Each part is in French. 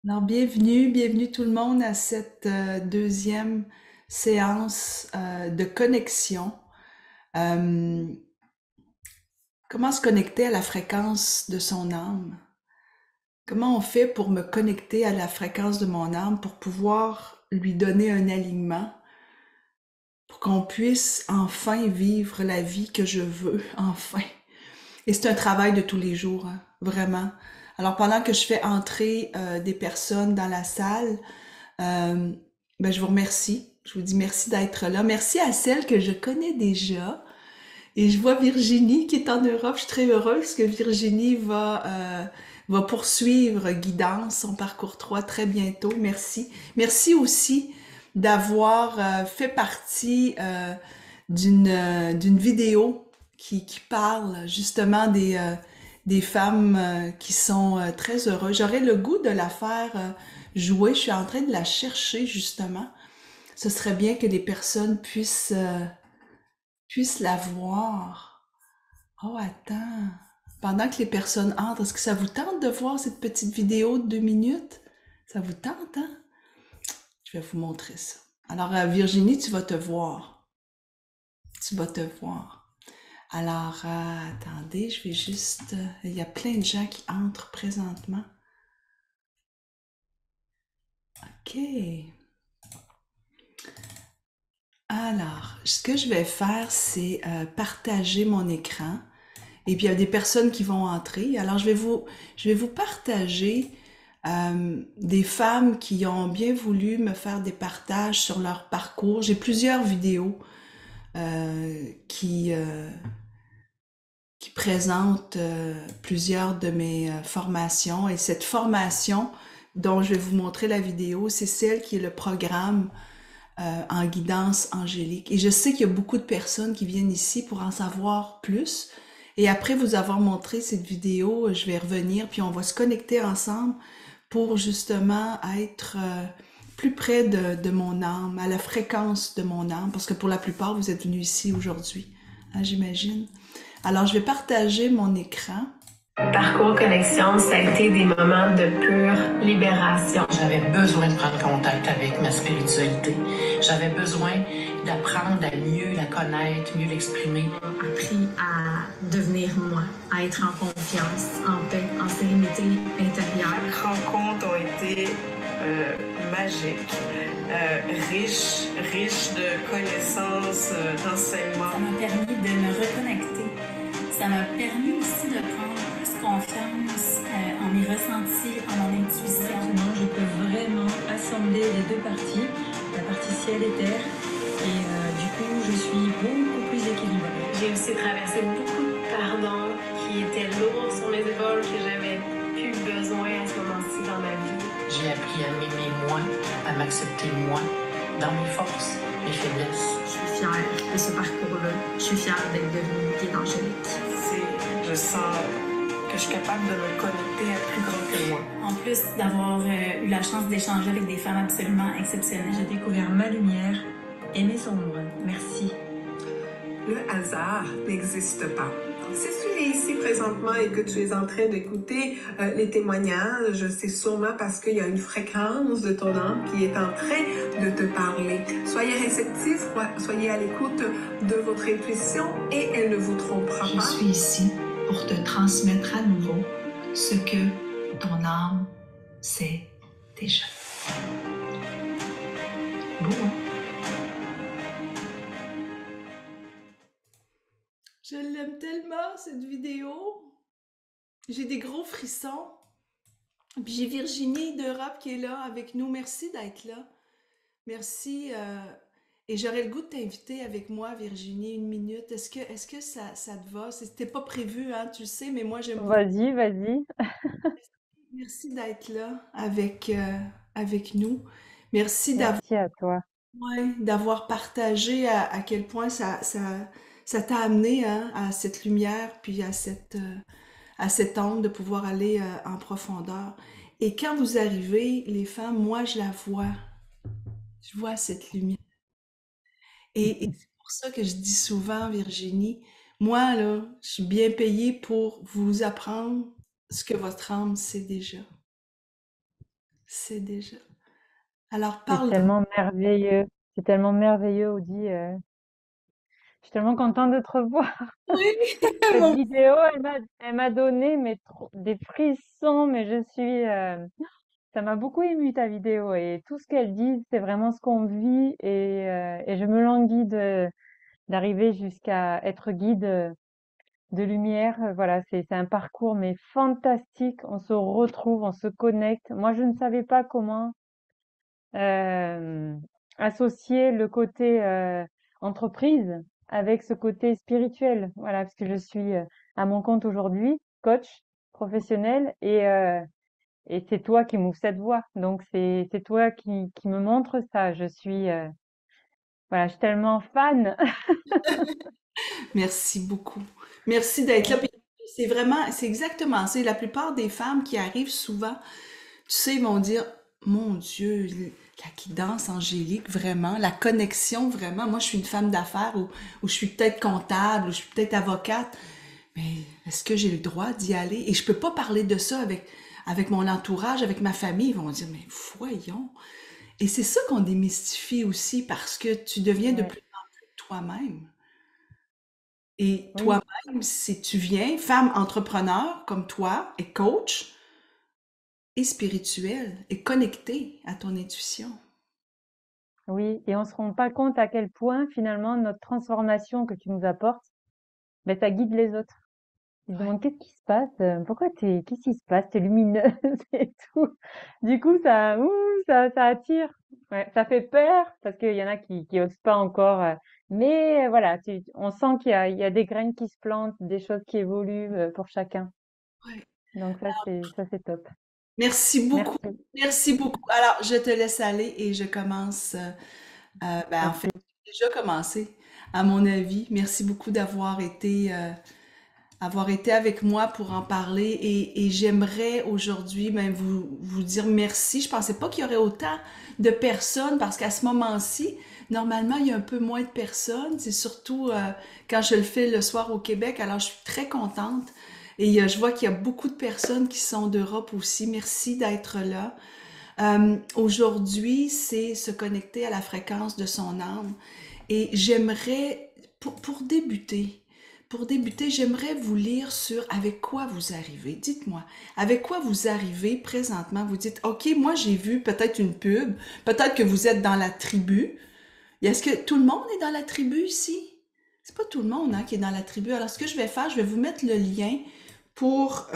Alors, bienvenue tout le monde à cette deuxième séance de connexion. Euh, Comment se connecter à la fréquence de son âme? Comment on fait pour me connecter à la fréquence de mon âme pour pouvoir lui donner un alignement, pour qu'on puisse enfin vivre la vie que je veux, enfin. Et c'est un travail de tous les jours, hein, vraiment. Alors, pendant que je fais entrer des personnes dans la salle, Euh, ben, je vous remercie. Je vous dis merci d'être là. Merci à celles que je connais déjà. Et je vois Virginie qui est en Europe. Je suis très heureuse que Virginie va poursuivre Guidance, son parcours 3 très bientôt. Merci. Merci aussi d'avoir fait partie d'une vidéo qui parle justement des femmes qui sont très heureuses. J'aurais le goût de la faire jouer. Je suis en train de la chercher justement. Ce serait bien que les personnes puissent la voir. Oh, attends. Pendant que les personnes entrent, est-ce que ça vous tente de voir cette petite vidéo de 2 minutes? Ça vous tente, hein? Je vais vous montrer ça. Alors, Virginie, tu vas te voir. Tu vas te voir. Alors, attendez, je vais juste... il y a plein de gens qui entrent présentement. OK. Alors, ce que je vais faire, c'est partager mon écran. Et puis, il y a des personnes qui vont entrer. Alors, je vais vous partager des femmes qui ont bien voulu me faire des partages sur leur parcours. J'ai plusieurs vidéos euh, qui, euh, qui présentent plusieurs de mes formations. Et cette formation dont je vais vous montrer la vidéo, c'est celle qui est le programme en guidance angélique. Et je sais qu'il y a beaucoup de personnes qui viennent ici pour en savoir plus. Et après vous avoir montré cette vidéo, je vais revenir, puis on va se connecter ensemble pour justement être plus près de mon âme, à la fréquence de mon âme, parce que pour la plupart, vous êtes venus ici aujourd'hui, hein, j'imagine. Alors, je vais partager mon écran. Parcours Connexion, ça a été des moments de pure libération. J'avais besoin de prendre contact avec ma spiritualité. J'avais besoin d'apprendre à mieux la connaître, mieux l'exprimer. Appris à devenir moi, à être en confiance, en paix, en sérénité intérieure. Les rencontres ont été magiques, riches de connaissances, d'enseignements. Ça m'a permis de me reconnecter. Ça m'a permis aussi de prendre plus confiance en mes ressentis, en mon intuition. Maintenant, je peux vraiment assembler les deux parties, la partie ciel et terre, et du coup, je suis beaucoup plus équilibrée. J'ai aussi traversé beaucoup de pardons qui étaient lourds sur mes épaules, que j'avais plus besoin à ce moment-ci dans ma vie. J'ai appris à m'aimer moi, à m'accepter moi, dans mes forces, mes faiblesses. Je suis fière de ce parcours-là. Je suis fière d'être devenue guide angélique. Je sens que je suis capable de me connecter à plus grand que moi. En plus d'avoir eu la chance d'échanger avec des femmes absolument exceptionnelles, J'ai découvert ma lumière et mes ombres. Merci. Le hasard n'existe pas. Si tu es ici présentement et que tu es en train d'écouter les témoignages, c'est sûrement parce qu'il y a une fréquence de ton âme qui est en train de te parler. Soyez réceptifs, soyez à l'écoute de votre intuition et elle ne vous trompera Je pas. suis ici pour te transmettre à nouveau ce que ton âme sait déjà. Beau, hein? Je l'aime tellement, cette vidéo. J'ai des gros frissons. Puis j'ai Virginie d'Europe qui est là avec nous. Merci d'être là. Merci. Et j'aurais le goût de t'inviter avec moi, Virginie, 1 minute. Est-ce que ça te va? C'était pas prévu, hein, tu le sais, mais moi j'aime beaucoup. Vas-y, vas-y. Merci d'être là avec nous. Merci Merci à toi. d'avoir partagé à quel point ça t'a amené, hein, à cette lumière, puis à cet angle de pouvoir aller en profondeur. Et quand vous arrivez, les femmes, moi, je la vois. Je vois cette lumière. Et c'est pour ça que je dis souvent, Virginie, moi, là, je suis bien payée pour vous apprendre ce que votre âme sait déjà. c'est déjà. Alors, C'est parle. tellement merveilleux. C'est tellement merveilleux, Audie. Je suis tellement contente de te revoir. Oui, Cette mon- vidéo, elle m'a donné des frissons, mais ça m'a beaucoup ému ta vidéo et tout ce qu'elle dit, c'est vraiment ce qu'on vit et je me languis d'arriver jusqu'à être guide de lumière. Voilà, c'est un parcours mais fantastique. On se retrouve, on se connecte. Moi, je ne savais pas comment euh, associer le côté entreprise avec ce côté spirituel. Voilà, parce que je suis à mon compte aujourd'hui, coach professionnel et c'est toi qui m'ouvres cette voie. Donc c'est toi qui me montre ça. Voilà, je suis tellement fan. Merci beaucoup. Merci d'être là. Puis c'est vraiment, c'est exactement ça. La plupart des femmes qui arrivent souvent, tu sais, vont dire, mon Dieu, la guidance angélique, vraiment, la connexion, vraiment. Moi, je suis une femme d'affaires ou je suis peut-être comptable, ou je suis peut-être avocate, mais est-ce que j'ai le droit d'y aller? Et je peux pas parler de ça avec mon entourage, avec ma famille. Ils vont dire, mais voyons. Et c'est ça qu'on démystifie aussi parce que tu deviens de Ouais, plus en plus toi-même. Et oui, toi-même, si tu viens, femme entrepreneur comme toi, et coach, et spirituelle, et connectée à ton intuition. oui. Et on se rend pas compte à quel point finalement notre transformation que tu nous apportes, ben, ça guide les autres. Ils se Ouais, demandent qu'est-ce qui se passe, qu'est-ce qui se passe, t'es lumineuse et tout. Du coup, ça attire. Ouais, ça fait peur parce qu'il y en a qui osent pas encore. Mais voilà, on sent il y a des graines qui se plantent, des choses qui évoluent pour chacun. ouais. Donc ça c'est top. Merci beaucoup. Merci, Merci beaucoup. Alors, je te laisse aller et je commence. Ben, en fait, merci. j'ai déjà commencé, à mon avis. Merci beaucoup avoir été avec moi pour en parler et j'aimerais aujourd'hui ben, vous dire merci. Je pensais pas qu'il y aurait autant de personnes parce qu'à ce moment-ci, normalement, il y a un peu moins de personnes. C'est surtout quand je le fais le soir au Québec. Alors, je suis très contente et je vois qu'il y a beaucoup de personnes qui sont d'Europe aussi. Merci d'être là. Aujourd'hui, c'est se connecter à la fréquence de son âme. Et j'aimerais, pour débuter, j'aimerais vous lire sur avec quoi vous arrivez. Dites-moi, avec quoi vous arrivez présentement? Vous dites, OK, moi j'ai vu peut-être une pub, peut-être que vous êtes dans la tribu. Est-ce que tout le monde est dans la tribu ici? C'est pas tout le monde hein, qui est dans la tribu. Alors, ce que je vais faire, je vais vous mettre le lien pour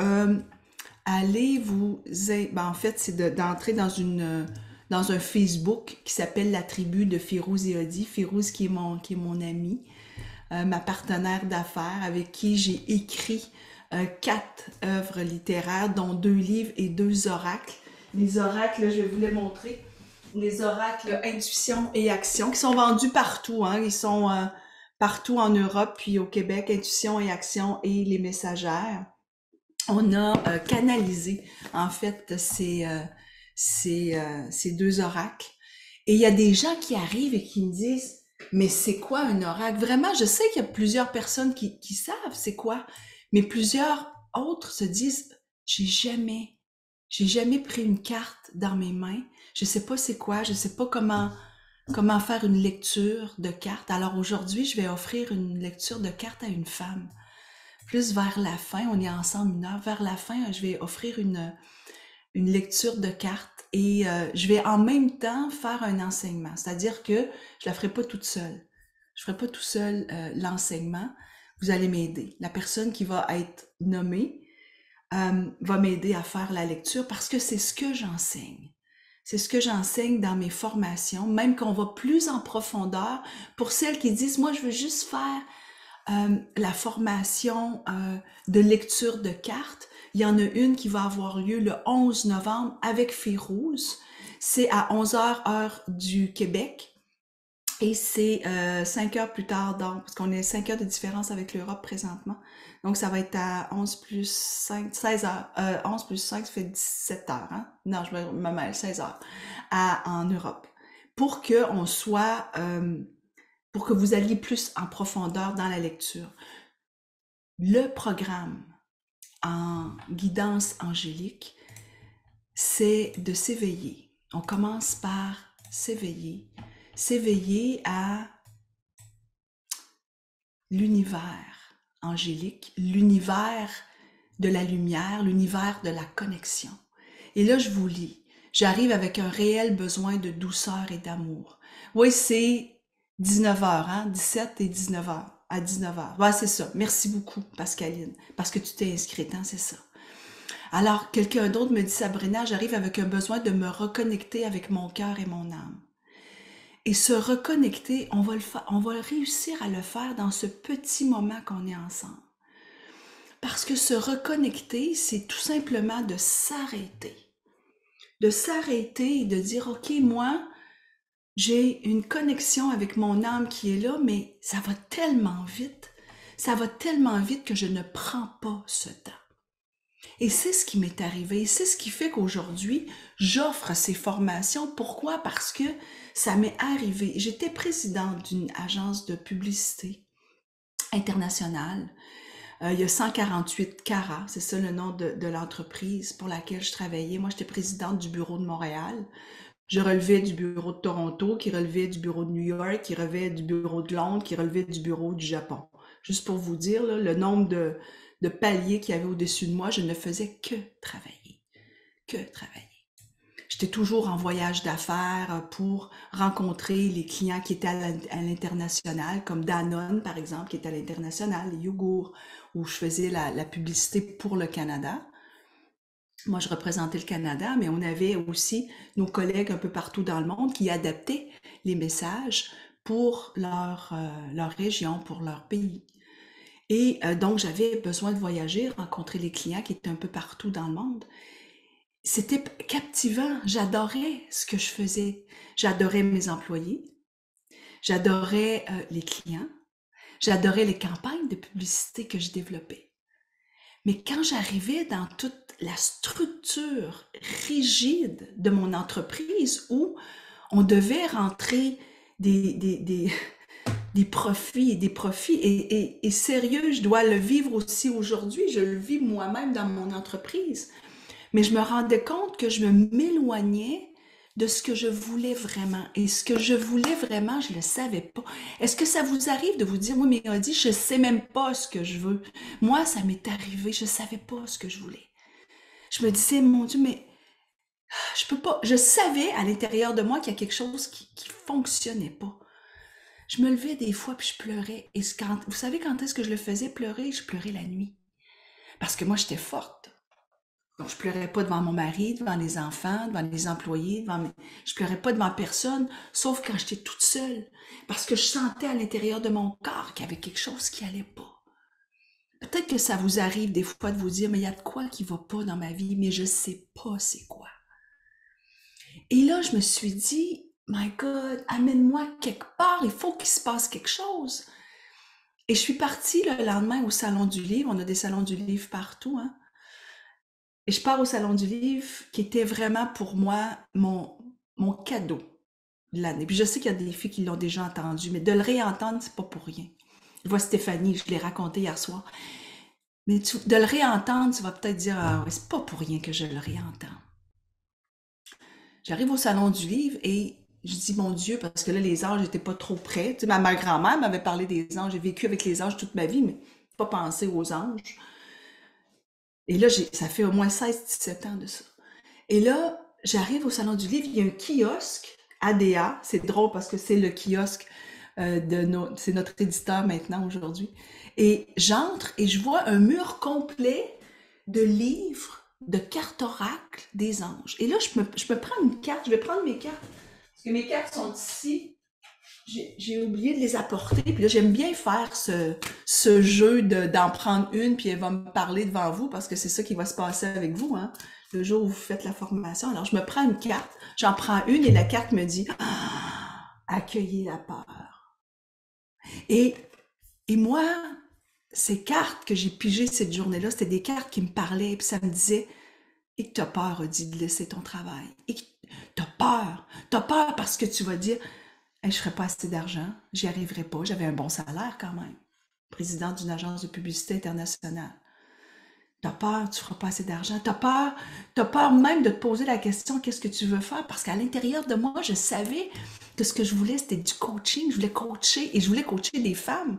aller ben, en fait, c'est d'entrer dans un Facebook qui s'appelle La Tribu de Férouz et Odi. Férouz qui est mon ami, ma partenaire d'affaires avec qui j'ai écrit 4 œuvres littéraires, dont 2 livres et 2 oracles. Les oracles, je vais vous les montrer. Les oracles Intuition et Action qui sont vendus partout. Hein. Ils sont partout en Europe puis au Québec, Intuition et Action et les messagères. On a canalisé en fait ces 2 oracles. Et il y a des gens qui arrivent et qui me disent, mais c'est quoi un oracle? Vraiment, je sais qu'il y a plusieurs personnes qui savent c'est quoi, mais plusieurs autres se disent, j'ai jamais pris une carte dans mes mains. Je sais pas c'est quoi, je sais pas comment faire une lecture de carte. Alors aujourd'hui, je vais offrir une lecture de carte à une femme. Plus vers la fin, on est ensemble 1 heure, vers la fin, je vais offrir une lecture de cartes et je vais en même temps faire un enseignement. C'est-à-dire que je la ferai pas toute seule. Je ferai pas tout seul l'enseignement. Vous allez m'aider. La personne qui va être nommée va m'aider à faire la lecture parce que c'est ce que j'enseigne. C'est ce que j'enseigne dans mes formations, même qu'on va plus en profondeur. Pour celles qui disent, moi, je veux juste faire la formation de lecture de cartes. Il y en a une qui va avoir lieu le 11 novembre avec Férouz. C'est à 11h heure du Québec. Et c'est 5 heures plus tard, donc, parce qu'on est 5 heures de différence avec l'Europe présentement. Donc, ça va être à 11 plus 5, 16 heures. 11 plus 5, ça fait 17 heures. Hein? Non, je me mêle, 16 heures en Europe. Pour que on soit... pour que vous alliez plus en profondeur dans la lecture. Le programme en guidance angélique c'est de s'éveiller. On commence par s'éveiller. S'éveiller à l'univers angélique, l'univers de la lumière, l'univers de la connexion. Et là, je vous lis. J'arrive avec un réel besoin de douceur et d'amour. Oui, c'est 19h, hein? 17 et 19h. À 19h. Ouais, c'est ça. Merci beaucoup, Pascaline, parce que tu t'es inscrite, hein? C'est ça. Alors, quelqu'un d'autre me dit, Sabrina, j'arrive avec un besoin de me reconnecter avec mon cœur et mon âme. Et se reconnecter, on va réussir à le faire dans ce petit moment qu'on est ensemble. Parce que se reconnecter, c'est tout simplement de s'arrêter. De s'arrêter et de dire, OK, moi, j'ai une connexion avec mon âme qui est là, mais ça va tellement vite. Ça va tellement vite que je ne prends pas ce temps. Et c'est ce qui m'est arrivé. C'est ce qui fait qu'aujourd'hui, j'offre ces formations. Pourquoi? Parce que ça m'est arrivé. J'étais présidente d'une agence de publicité internationale. Il y a 148 CARA, c'est ça le nom de l'entreprise pour laquelle je travaillais. Moi, j'étais présidente du bureau de Montréal. Je relevais du bureau de Toronto, qui relevait du bureau de New York, qui relevait du bureau de Londres, qui relevait du bureau du Japon. Juste pour vous dire, là, le nombre de paliers qu'il y avait au-dessus de moi, je ne faisais que travailler. Que travailler. J'étais toujours en voyage d'affaires pour rencontrer les clients qui étaient à l'international, comme Danone, par exemple, qui était à l'international, les yogourts, où je faisais la publicité pour le Canada. Moi, je représentais le Canada, mais on avait aussi nos collègues un peu partout dans le monde qui adaptaient les messages pour leur région, pour leur pays. Et donc, j'avais besoin de voyager, rencontrer les clients qui étaient un peu partout dans le monde. C'était captivant. J'adorais ce que je faisais. J'adorais mes employés. J'adorais les clients. J'adorais les campagnes de publicité que je développais. Mais quand j'arrivais dans toute la structure rigide de mon entreprise où on devait rentrer des profits et sérieux, je dois le vivre aussi aujourd'hui, je le vis moi-même dans mon entreprise. Mais je me rendais compte que je m'éloignais de ce que je voulais vraiment. Et ce que je voulais vraiment, je ne le savais pas. Est-ce que ça vous arrive de vous dire, oui, mais Audie, je ne sais même pas ce que je veux. Moi, ça m'est arrivé, je ne savais pas ce que je voulais. Je me disais, mon Dieu, mais je peux pas. Je savais à l'intérieur de moi qu'il y a quelque chose qui fonctionnait pas. Je me levais des fois puis je pleurais. Et vous savez quand est-ce que je le faisais pleurer? Je pleurais la nuit. Parce que moi, j'étais forte. Donc, je pleurais pas devant mon mari, devant les enfants, devant les employés, je pleurais pas devant personne, sauf quand j'étais toute seule. Parce que je sentais à l'intérieur de mon corps qu'il y avait quelque chose qui allait pas. Peut-être que ça vous arrive des fois de vous dire, mais il y a de quoi qui va pas dans ma vie, mais je sais pas c'est quoi. Et là, je me suis dit, my God, amène-moi quelque part, il faut qu'il se passe quelque chose. Et je suis partie le lendemain au Salon du Livre, on a des salons du livre partout, hein. Et je pars au Salon du Livre, qui était vraiment pour moi mon cadeau de l'année. Puis je sais qu'il y a des filles qui l'ont déjà entendu, mais de le réentendre, c'est pas pour rien. Je vois Stéphanie, je l'ai raconté hier soir. Mais de le réentendre, tu vas peut-être dire, ah ouais, c'est pas pour rien que je le réentends. J'arrive au Salon du Livre et je dis, mon Dieu, parce que là, les anges n'étaient pas trop près. Tu sais, ma grand-mère m'avait parlé des anges. J'ai vécu avec les anges toute ma vie, mais pas pensé aux anges. Et là, ça fait au moins 16-17 ans de ça. Et là, j'arrive au Salon du Livre, il y a un kiosque, ADA, c'est drôle parce que c'est le kiosque c'est notre éditeur maintenant aujourd'hui. Et j'entre et je vois un mur complet de livres, de cartes oracles des anges. Et là, je me prends une carte, je vais prendre mes cartes, parce que mes cartes sont ici. J'ai oublié de les apporter, puis là, j'aime bien faire ce jeu d'en prendre une, puis elle va me parler devant vous, parce que c'est ça qui va se passer avec vous, hein, le jour où vous faites la formation. Alors, je me prends une carte, j'en prends une, et la carte me dit « Accueillez la peur ». Et moi, ces cartes que j'ai pigées cette journée-là, c'était des cartes qui me parlaient, puis ça me disait « Et que t'as peur, Audie, de laisser ton travail. Et que t'as peur parce que tu vas dire « je ne ferais pas assez d'argent, j'y arriverais pas, j'avais un bon salaire quand même, présidente d'une agence de publicité internationale. Tu as peur, tu ne feras pas assez d'argent. Tu as peur même de te poser la question, qu'est-ce que tu veux faire? Parce qu'à l'intérieur de moi, je savais que ce que je voulais, c'était du coaching. Je voulais coacher et je voulais coacher des femmes.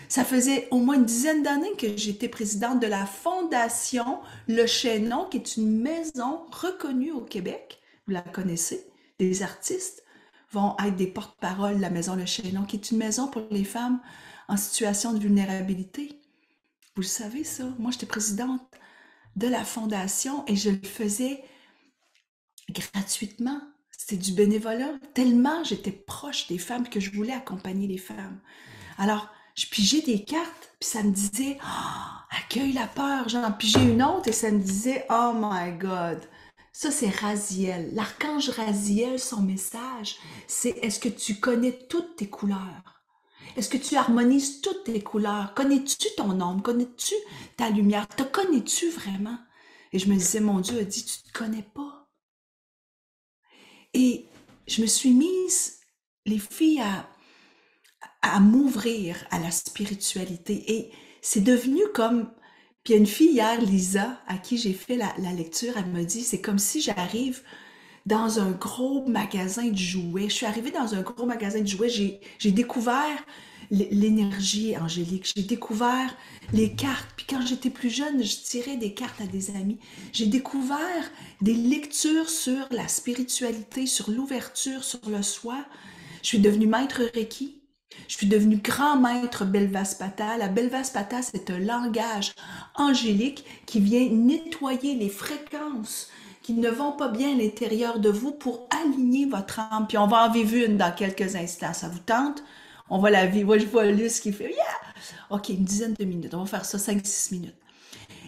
Ça faisait au moins une dizaine d'années que j'étais présidente de la Fondation Le Chaînon, qui est une maison reconnue au Québec. Vous la connaissez. Des artistes vont être des porte-parole de la maison Le Chaînon, qui est une maison pour les femmes en situation de vulnérabilité. Vous le savez, ça. Moi, j'étais présidente de la fondation et je le faisais gratuitement. C'était du bénévolat. Tellement j'étais proche des femmes que je voulais accompagner les femmes. Alors, je pigeais des cartes, puis ça me disait oh, accueille la peur. J'en pigeais une autre et ça me disait oh my God. Ça, c'est Raziel. L'archange Raziel, son message, c'est est-ce que tu connais toutes tes couleurs? Est-ce que tu harmonises toutes tes couleurs? Connais-tu ton ombre? Connais-tu ta lumière? Te connais-tu vraiment? Et je me disais, mon Dieu a dit, tu ne te connais pas. Et je me suis mise, les filles, à m'ouvrir à la spiritualité. Et c'est devenu comme... Puis il y a une fille hier, Lisa, à qui j'ai fait la lecture, elle me dit, c'est comme si j'arrive dans un gros magasin de jouets. Je suis arrivée dans un gros magasin de jouets, j'ai découvert l'énergie angélique, j'ai découvert les cartes. Puis quand j'étais plus jeune, je tirais des cartes à des amis. J'ai découvert des lectures sur la spiritualité, sur l'ouverture, sur le soi. Je suis devenue maître Reiki. Je suis devenue grand maître Belvaspata. La Belvaspata, c'est un langage angélique qui vient nettoyer les fréquences qui ne vont pas bien à l'intérieur de vous pour aligner votre âme. Puis on va en vivre une dans quelques instants. Ça vous tente? On va la vivre. Moi, je vois Luce qui fait « Yeah! » OK, une dizaine de minutes. On va faire ça 5-6 minutes.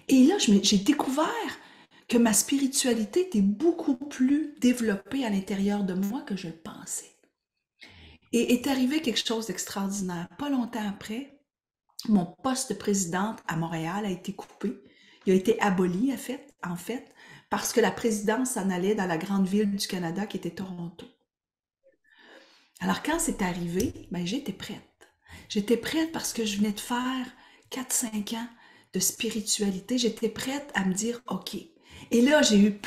Et là, j'ai découvert que ma spiritualité était beaucoup plus développée à l'intérieur de moi que je le pensais. Et est arrivé quelque chose d'extraordinaire. Pas longtemps après, mon poste de présidente à Montréal a été coupé. Il a été aboli, en fait, parce que la présidence s'en allait dans la grande ville du Canada qui était Toronto. Alors quand c'est arrivé, ben, j'étais prête. J'étais prête parce que je venais de faire 4-5 ans de spiritualité. J'étais prête à me dire, OK. Et là, j'ai eu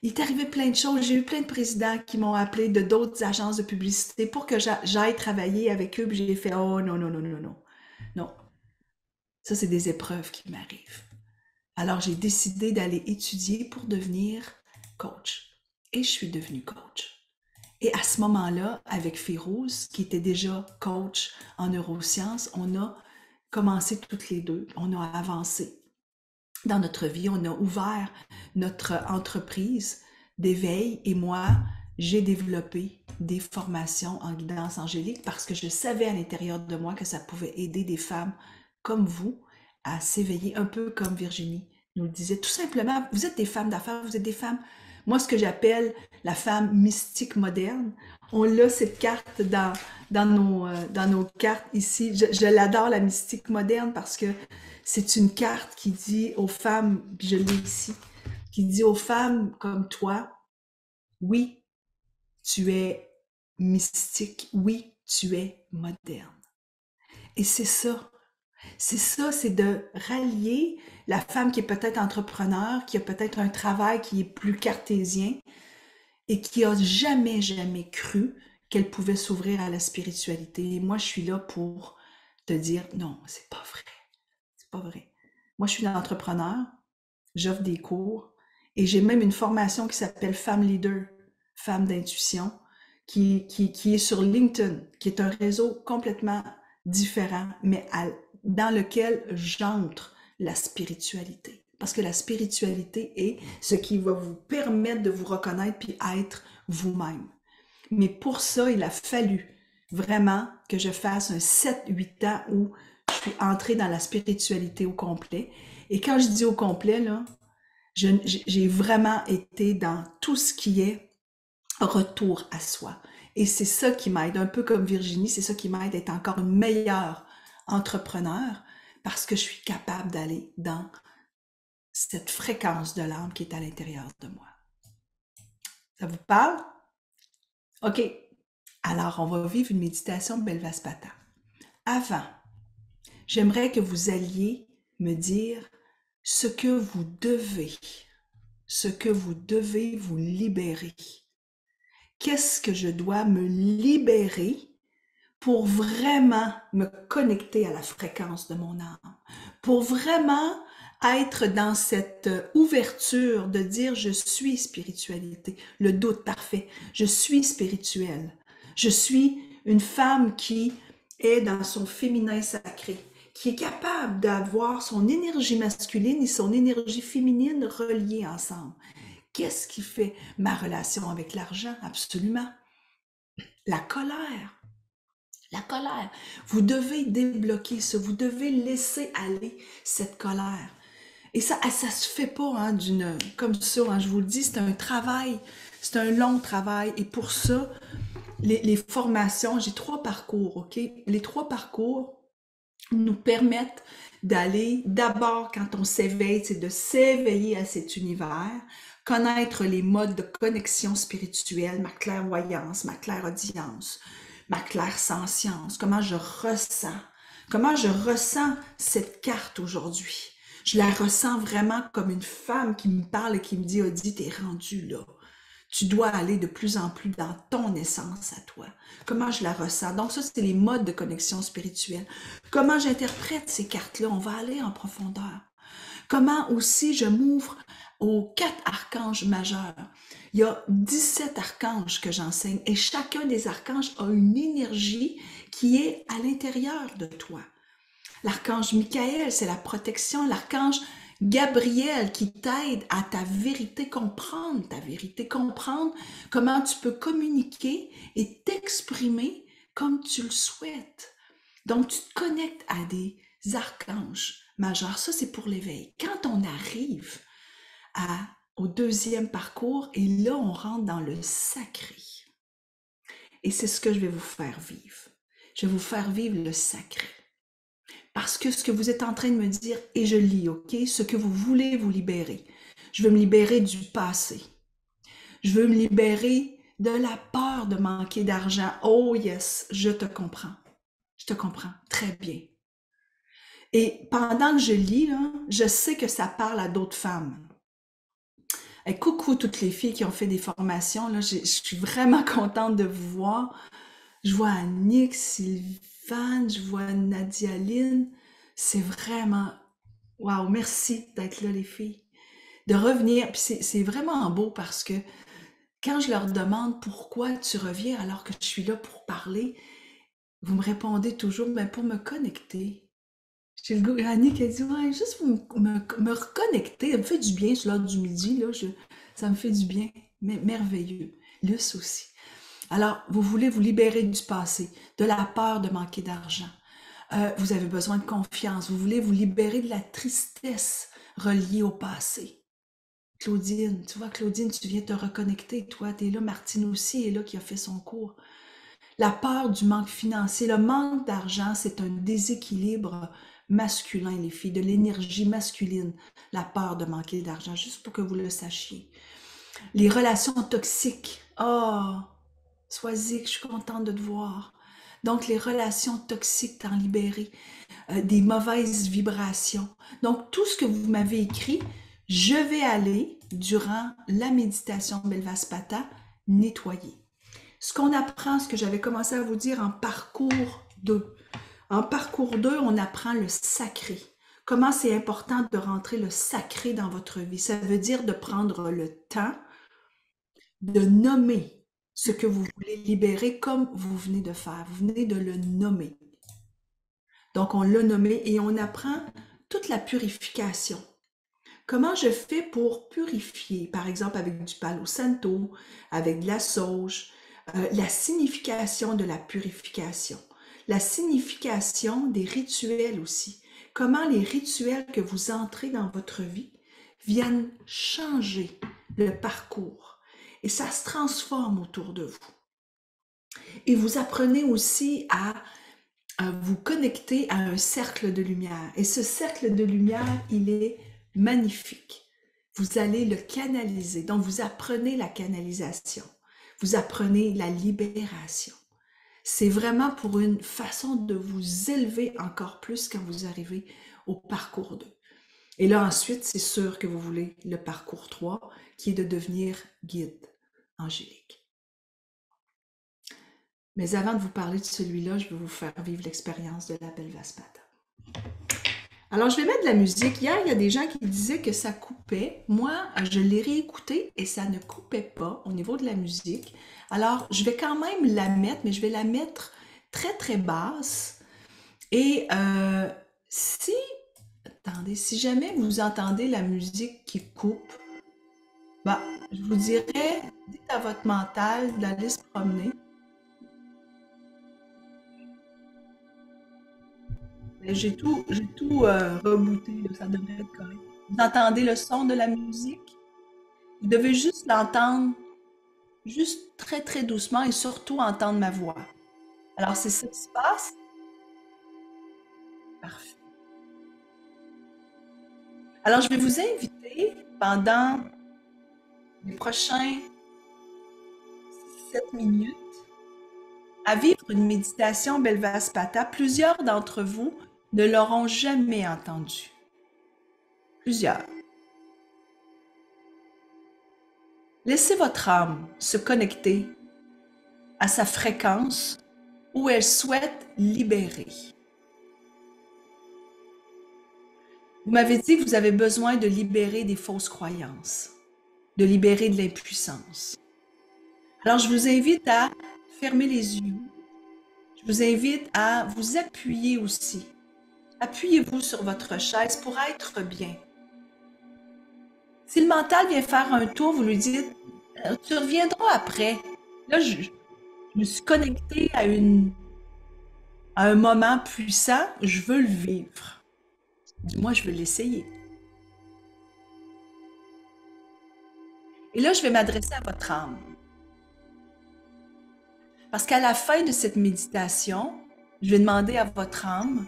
il est arrivé plein de choses. J'ai eu plein de présidents qui m'ont appelé de d'autres agences de publicité pour que j'aille travailler avec eux. Puis j'ai fait, oh non, non, non, non, non. Non. Ça, c'est des épreuves qui m'arrivent. Alors, j'ai décidé d'aller étudier pour devenir coach. Et je suis devenue coach. Et à ce moment-là, avec Férouz, qui était déjà coach en neurosciences, on a commencé toutes les deux. On a avancé dans notre vie. On a ouvert notre entreprise d'éveil. Et moi, j'ai développé des formations en guidance angélique parce que je savais à l'intérieur de moi que ça pouvait aider des femmes comme vous à s'éveiller, un peu comme Virginie nous le disait. Tout simplement, vous êtes des femmes d'affaires, vous êtes des femmes, moi ce que j'appelle la femme mystique moderne. On a cette carte dans nos cartes ici. Je l'adore, la mystique moderne, parce que c'est une carte qui dit aux femmes, je l'ai ici, qui dit aux femmes comme toi, oui, tu es mystique, oui, tu es moderne. Et c'est ça. C'est ça, c'est de rallier la femme qui est peut-être entrepreneur, qui a peut-être un travail qui est plus cartésien et qui a jamais, jamais cru qu'elle pouvait s'ouvrir à la spiritualité. Et moi, je suis là pour te dire, non, c'est pas vrai. C'est pas vrai. Moi, je suis une entrepreneur, j'offre des cours et j'ai même une formation qui s'appelle Femme Leader, Femme d'intuition, qui est sur LinkedIn, qui est un réseau complètement différent, mais dans lequel j'entre la spiritualité. Parce que la spiritualité est ce qui va vous permettre de vous reconnaître puis être vous-même. Mais pour ça, il a fallu vraiment que je fasse un 7-8 ans où je suis entrée dans la spiritualité au complet. Et quand je dis au complet, là, j'ai vraiment été dans tout ce qui est retour à soi. Et c'est ça qui m'aide, un peu comme Virginie, c'est ça qui m'aide à être encore une meilleure entrepreneur, parce que je suis capable d'aller dans cette fréquence de l'âme qui est à l'intérieur de moi. Ça vous parle? OK. Alors, on va vivre une méditation Belvaspata. Avant, j'aimerais que vous alliez me dire ce que vous devez vous libérer. Qu'est-ce que je dois me libérer pour vraiment me connecter à la fréquence de mon âme, pour vraiment être dans cette ouverture de dire je suis spiritualité, le doute parfait, je suis spirituelle, je suis une femme qui est dans son féminin sacré, qui est capable d'avoir son énergie masculine et son énergie féminine reliées ensemble. Qu'est-ce qui fait ma relation avec l'argent? Absolument. La colère. La colère. Vous devez débloquer ça. Vous devez laisser aller cette colère. Et ça se fait pas hein, comme ça. Hein, je vous le dis, c'est un travail. C'est un long travail. Et pour ça, les formations, j'ai 3 parcours, OK? Les 3 parcours nous permettent d'aller, d'abord, quand on s'éveille, c'est de s'éveiller à cet univers, connaître les modes de connexion spirituelle, ma clairvoyance, ma clairaudience, ma clairsentience, comment je ressens cette carte aujourd'hui. Je la ressens vraiment comme une femme qui me parle et qui me dit, Odie, t'es rendue là. Tu dois aller de plus en plus dans ton essence à toi. Comment je la ressens? Donc ça, c'est les modes de connexion spirituelle. Comment j'interprète ces cartes-là? On va aller en profondeur. Comment aussi je m'ouvre aux 4 archanges majeurs. Il y a 17 archanges que j'enseigne et chacun des archanges a une énergie qui est à l'intérieur de toi. L'archange Michael, c'est la protection. L'archange Gabriel qui t'aide à ta vérité, comprendre ta vérité, comprendre comment tu peux communiquer et t'exprimer comme tu le souhaites. Donc, tu te connectes à des archanges majeurs. Ça, c'est pour l'éveil. Quand on arrive au 2e parcours, et là, on rentre dans le sacré. Et c'est ce que je vais vous faire vivre. Je vais vous faire vivre le sacré. Parce que ce que vous êtes en train de me dire, et je lis, OK, ce que vous voulez vous libérer. Je veux me libérer du passé. Je veux me libérer de la peur de manquer d'argent. Oh yes, je te comprends. Je te comprends très bien. Et pendant que je lis, là, je sais que ça parle à d'autres femmes. Et coucou toutes les filles qui ont fait des formations. Là, je suis vraiment contente de vous voir. Je vois Annick, Sylvane, je vois Nadia-Line. C'est vraiment... Wow, merci d'être là les filles. De revenir, puis c'est vraiment beau parce que quand je leur demande pourquoi tu reviens alors que je suis là pour parler, vous me répondez toujours, ben pour me connecter. J'ai le goût, Annick a dit, ouais, juste pour me reconnecter, ça me fait du bien sur l'heure du midi, là, ça me fait du bien, mais merveilleux. Luce aussi. Alors, vous voulez vous libérer du passé, de la peur de manquer d'argent. Vous avez besoin de confiance. Vous voulez vous libérer de la tristesse reliée au passé. Claudine, tu vois, Claudine, tu viens te reconnecter. Toi, tu es là. Martine aussi est là qui a fait son cours. La peur du manque financier. Le manque d'argent, c'est un déséquilibre masculin, les filles, de l'énergie masculine. La peur de manquer d'argent, juste pour que vous le sachiez. Les relations toxiques. Oh, Sois-y, je suis contente de te voir. Donc, les relations toxiques, t'en libérer, des mauvaises vibrations. Donc, tout ce que vous m'avez écrit, je vais aller, durant la méditation Belvaspata, nettoyer. Ce qu'on apprend, ce que j'avais commencé à vous dire en parcours 2. En parcours 2, on apprend le sacré. Comment c'est important de rentrer le sacré dans votre vie. Ça veut dire de prendre le temps de nommer ce que vous voulez libérer comme vous venez de faire. Vous venez de le nommer. Donc, on l'a nommé et on apprend toute la purification. Comment je fais pour purifier, par exemple avec du Palo Santo, avec de la sauge, la signification de la purification, la signification des rituels aussi. Comment les rituels que vous entrez dans votre vie viennent changer le parcours. Et ça se transforme autour de vous. Et vous apprenez aussi à vous connecter à un cercle de lumière. Et ce cercle de lumière, il est magnifique. Vous allez le canaliser. Donc, vous apprenez la canalisation. Vous apprenez la libération. C'est vraiment pour une façon de vous élever encore plus quand vous arrivez au parcours 2. Et là, ensuite, c'est sûr que vous voulez le parcours 3, qui est de devenir guide angélique. Mais avant de vous parler de celui-là, je vais vous faire vivre l'expérience de la Belvaspata. Alors, je vais mettre de la musique. Hier, il y a des gens qui disaient que ça coupait. Moi, je l'ai réécouté et ça ne coupait pas au niveau de la musique. Alors, je vais quand même la mettre, mais je vais la mettre très, très basse. Et attendez, si jamais vous entendez la musique qui coupe, bah, je vous dirais, dites à votre mental d'aller se promener. J'ai tout rebooté, ça devrait être correct. Vous entendez le son de la musique? Vous devez juste l'entendre, juste très très doucement et surtout entendre ma voix. Alors, c'est ça qui se passe? Parfait. Alors, je vais vous inviter pendant les prochains 7 minutes à vivre une méditation Belvaspata. Plusieurs d'entre vous ne l'auront jamais entendue. Plusieurs. Laissez votre âme se connecter à sa fréquence où elle souhaite libérer. Vous m'avez dit que vous avez besoin de libérer des fausses croyances, de libérer de l'impuissance. Alors, je vous invite à fermer les yeux. Je vous invite à vous appuyer aussi. Appuyez-vous sur votre chaise pour être bien. Si le mental vient faire un tour, vous lui dites « Tu reviendras après. » Là, je me suis connectée à un moment puissant. Je veux le vivre. Du moins, je veux l'essayer. Et là, je vais m'adresser à votre âme. Parce qu'à la fin de cette méditation, je vais demander à votre âme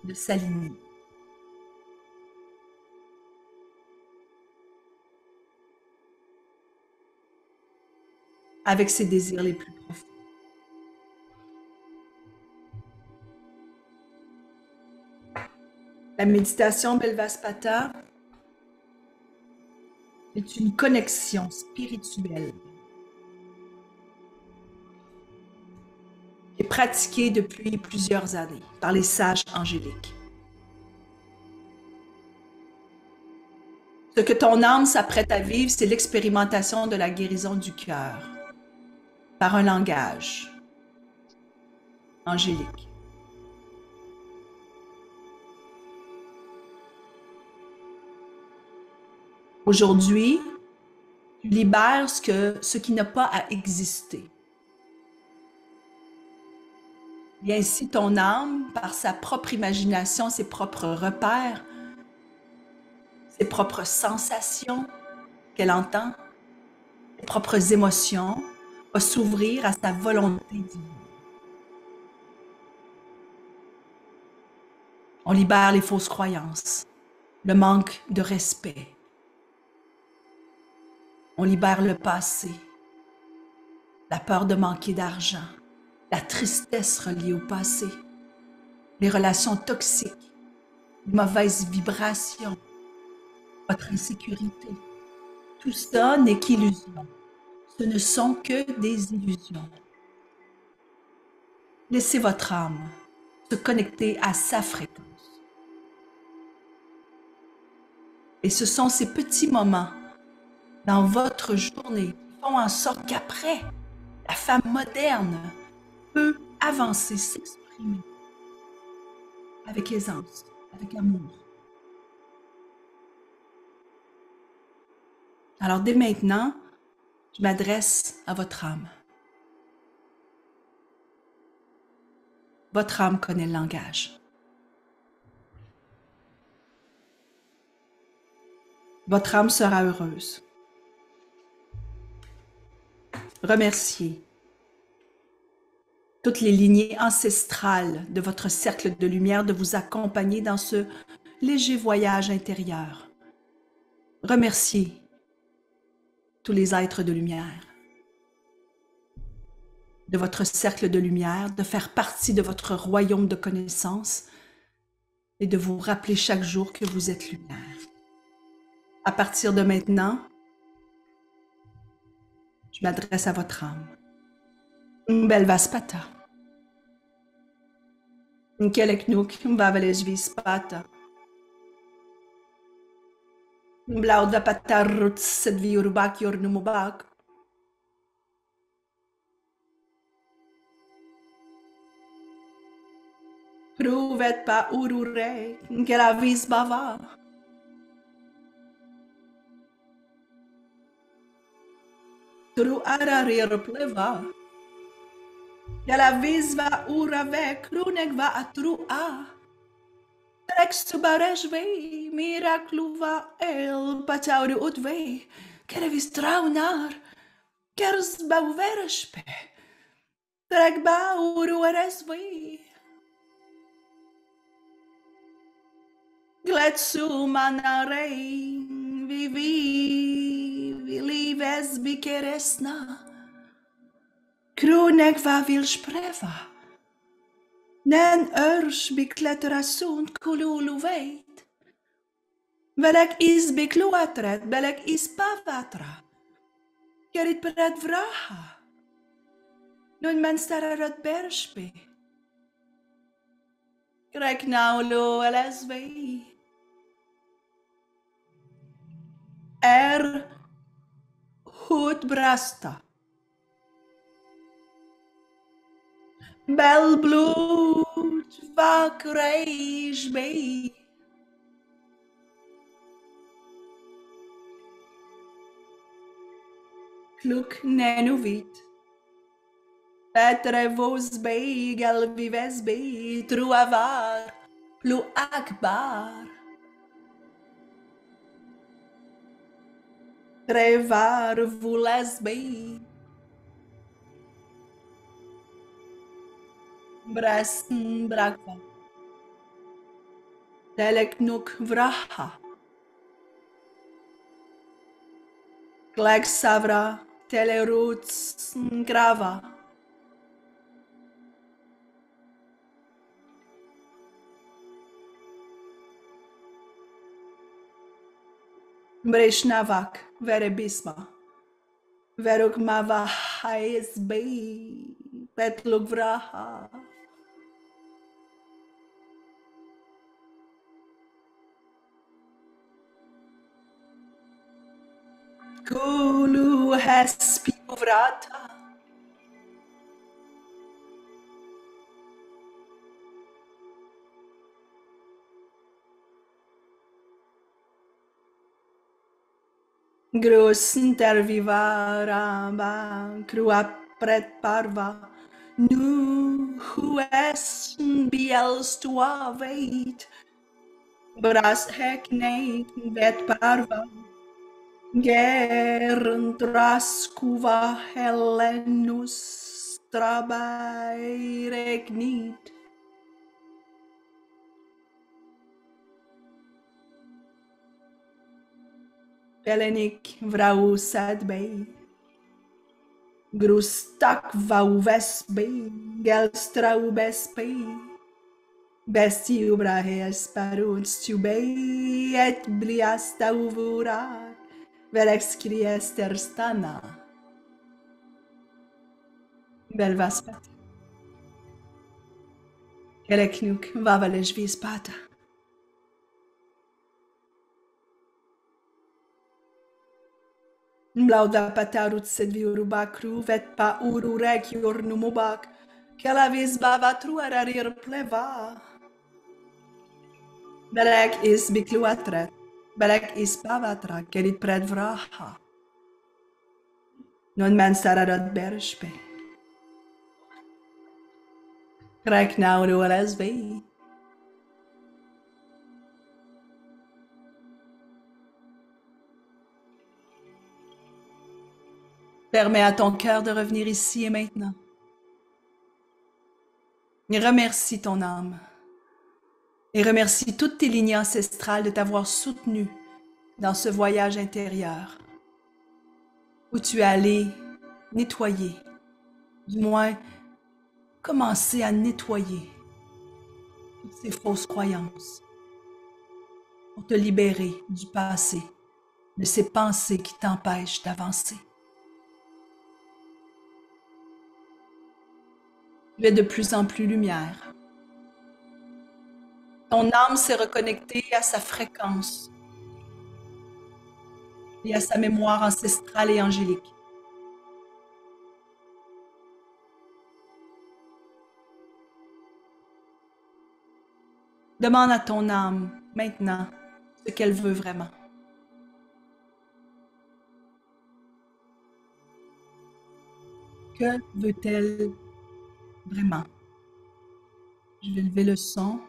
de s'aligner. Avec ses désirs les plus profonds. La méditation Belvaspata est une connexion spirituelle qui est pratiquée depuis plusieurs années par les sages angéliques. Ce que ton âme s'apprête à vivre, c'est l'expérimentation de la guérison du cœur par un langage angélique. Aujourd'hui, tu libères ce qui n'a pas à exister. Et ainsi, ton âme, par sa propre imagination, ses propres repères, ses propres sensations qu'elle entend, ses propres émotions, va s'ouvrir à sa volonté divine. On libère les fausses croyances, le manque de respect. On libère le passé, la peur de manquer d'argent, la tristesse reliée au passé, les relations toxiques, les mauvaises vibrations, votre insécurité. Tout ça n'est qu'illusion. Ce ne sont que des illusions. Laissez votre âme se connecter à sa fréquence. Et ce sont ces petits moments dans votre journée qui font en sorte qu'après, la femme moderne peut avancer, s'exprimer avec aisance, avec amour. Alors dès maintenant, je m'adresse à votre âme. Votre âme connaît le langage. Votre âme sera heureuse. Remerciez toutes les lignées ancestrales de votre cercle de lumière de vous accompagner dans ce léger voyage intérieur. Remerciez tous les êtres de lumière, de votre cercle de lumière, de faire partie de votre royaume de connaissances et de vous rappeler chaque jour que vous êtes lumière. À partir de maintenant, je m'adresse à votre âme. Belvaspata. Keleknuk Vavelesvispata. Blauda patarut sedviurbak yornumubak. Pruvet pa urure, gelavis bava. Tru ararir pleva. Gelavis va urave, krunek va atrua. Trextubarejvei, miracluva el patauru utvei. Kerevis traunar, kers bauverespe. Trekba urueresvei. Gletsu manarei, vivi, vilives bikeresna. Krunek va vilspreva. Nen örs bikleterasun kululu veit. Velek is bikluatret, belek is pavatra. Kerit pret vraha. Nun men stararat berspe. Krek naulu LSV. Hut brasta. Bel bloed vak reis bij. Kluk nenuvit. Petre vos bij, gel vives bij, truavar, plu akbar. Trevar vules bij. Bresn brakva. Teleknuk vraha. Glek savra, teleruts grava. Breshnavak, verebisma. Veruk mava haesbi, petluk vraha. Kulu hespi vrata. Grossen tervivara ba crua pret parva. Nu hues biels tua veit. Bras hek neid vet parva. Gern trascuva Helenus trabai regnit. Pelenik vrau sadbei. Grustak vau vesbei. Gelstrau bespei. Bestiu brahes paruns tubei et briasta uvurar. Velex criester stana. Belvaspat. Keleknuk vavalejvispata. Blauda patarut sedviurubakru vet pa ururek yornumubak. Kelavis bavatru ararir pleva. Belek is bikluatret. Belek is pavatra, kerit pred vraha. Non men sararat berspe. Krek nauru LSV. Permets à ton cœur de revenir ici et maintenant. Et remercie ton âme. Et remercie toutes tes lignées ancestrales de t'avoir soutenu dans ce voyage intérieur où tu es allé nettoyer, du moins commencer à nettoyer toutes ces fausses croyances, pour te libérer du passé, de ces pensées qui t'empêchent d'avancer. Tu es de plus en plus lumière. Ton âme s'est reconnectée à sa fréquence et à sa mémoire ancestrale et angélique. Demande à ton âme maintenant ce qu'elle veut vraiment. Que veut-elle vraiment? Je vais lever le son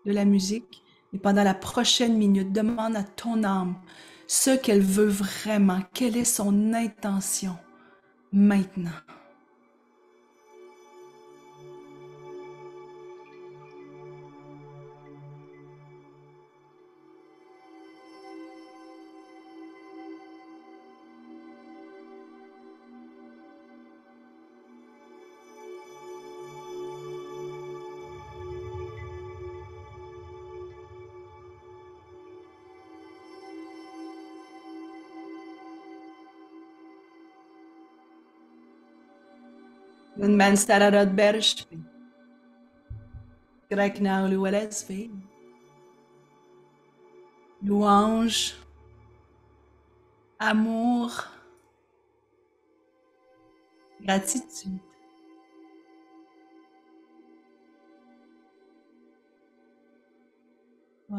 de la musique et pendant la prochaine minute, demande à ton âme ce qu'elle veut vraiment. Quelle est son intention maintenant? Een mens staat uit bergspring. Krijg naar l'OLSV. Louange, amour, gratitude. Wow.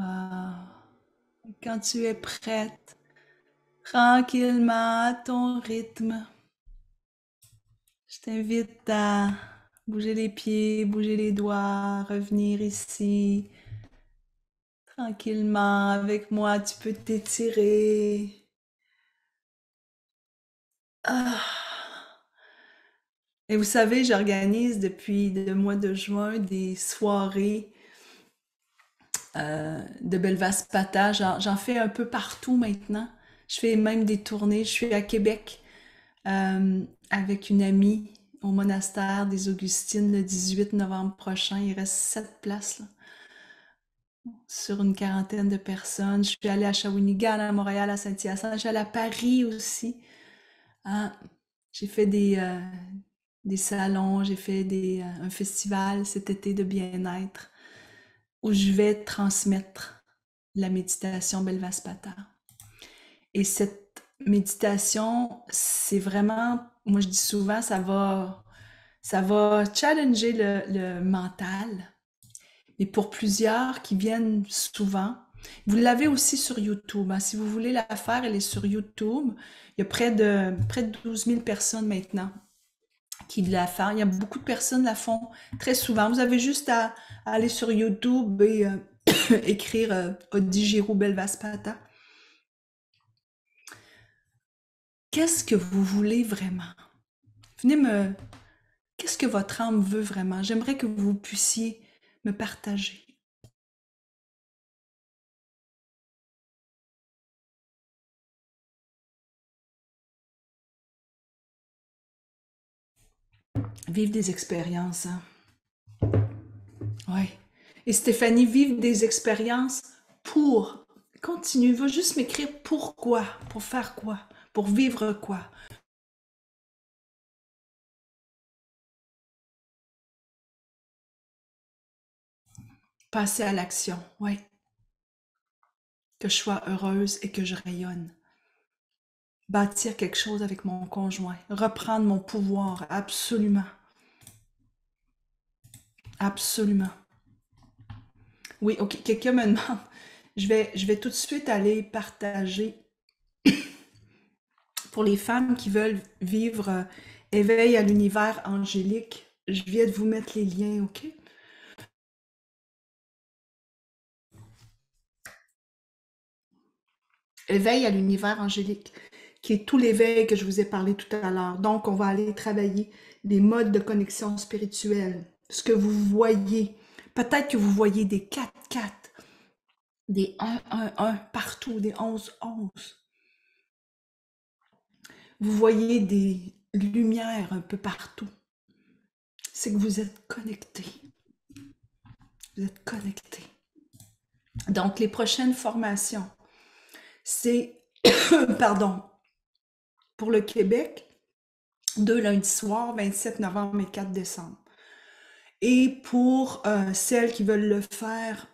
Et quand tu es prête, tranquillement à ton rythme, je t'invite à bouger les pieds, bouger les doigts, revenir ici. Tranquillement, avec moi, tu peux t'étirer. Ah. Et vous savez, j'organise depuis le mois de juin des soirées de Belvaspata. J'en fais un peu partout maintenant. Je fais même des tournées. Je suis à Québec avec une amie au monastère des Augustines le 18 novembre prochain. Il reste 7 places là, sur une quarantaine de personnes. Je suis allée à Shawinigan, à Montréal, à Saint-Hyacinthe. Je suis allée à Paris aussi. J'ai fait des salons, j'ai fait un festival cet été de bien-être où je vais transmettre la méditation Belvaspata. Et cette méditation, c'est vraiment, moi je dis souvent, ça va challenger le mental. Mais pour plusieurs qui viennent souvent, vous l'avez aussi sur YouTube. Hein. Si vous voulez la faire, elle est sur YouTube. Il y a près de 12 000 personnes maintenant qui la font. Il y a beaucoup de personnes qui la font très souvent. Vous avez juste à aller sur YouTube et écrire Odi Giroux Belvaspata. Qu'est-ce que vous voulez vraiment? Qu'est-ce que votre âme veut vraiment? J'aimerais que vous puissiez me partager. Vivre des expériences, hein? Oui. Et Stéphanie, vivre des expériences pour continuer. Va juste m'écrire pourquoi, pour faire quoi, pour vivre quoi. Passer à l'action, oui. Que je sois heureuse et que je rayonne. Bâtir quelque chose avec mon conjoint. Reprendre mon pouvoir, absolument. Absolument. Oui, ok, quelqu'un me demande. Je vais tout de suite aller partager pour les femmes qui veulent vivre éveil à l'univers angélique. Je viens de vous mettre les liens, ok? Éveil à l'univers angélique, qui est tout l'éveil que je vous ai parlé tout à l'heure. Donc, on va aller travailler les modes de connexion spirituelle. Ce que vous voyez, peut-être que vous voyez des 4-4, des 1-1-1 partout, des 11-11. Vous voyez des lumières un peu partout. C'est que vous êtes connectés. Vous êtes connectés. Donc, les prochaines formations, c'est, pardon, pour le Québec, 2 lundis soirs, 27 novembre et 4 décembre. Et pour celles qui veulent le faire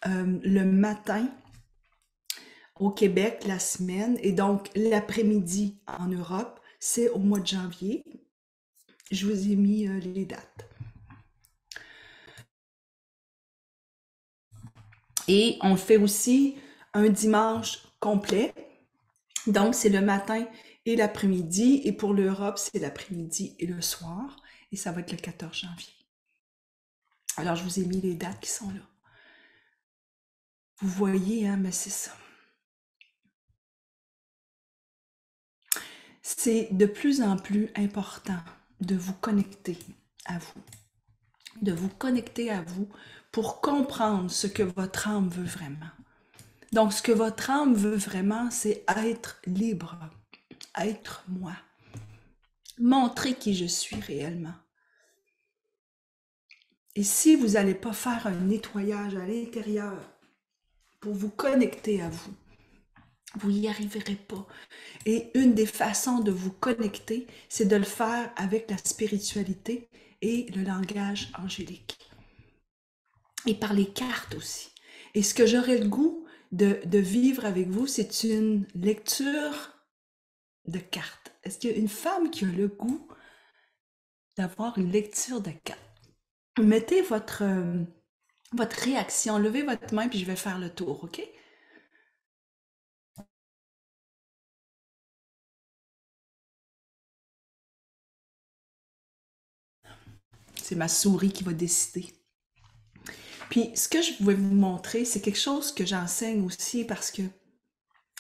le matin au Québec, la semaine, et donc l'après-midi en Europe, c'est au mois de janvier. Je vous ai mis les dates. Et on fait aussi un dimanche complet. Donc, c'est le matin et l'après-midi. Et pour l'Europe, c'est l'après-midi et le soir. Et ça va être le 14 janvier. Alors, je vous ai mis les dates qui sont là. Vous voyez, hein, mais c'est ça. C'est de plus en plus important de vous connecter à vous. De vous connecter à vous pour comprendre ce que votre âme veut vraiment. Donc, ce que votre âme veut vraiment, c'est être libre, être moi. Montrer qui je suis réellement. Et si vous n'allez pas faire un nettoyage à l'intérieur pour vous connecter à vous, vous n'y arriverez pas. Et une des façons de vous connecter, c'est de le faire avec la spiritualité et le langage angélique. Et par les cartes aussi. Et ce que j'aurais le goût de vivre avec vous, c'est une lecture de cartes. Est-ce qu'il y a une femme qui a le goût d'avoir une lecture de cartes? Mettez votre réaction, levez votre main, puis je vais faire le tour, OK? C'est ma souris qui va décider. Puis, ce que je vais vous montrer, c'est quelque chose que j'enseigne aussi parce que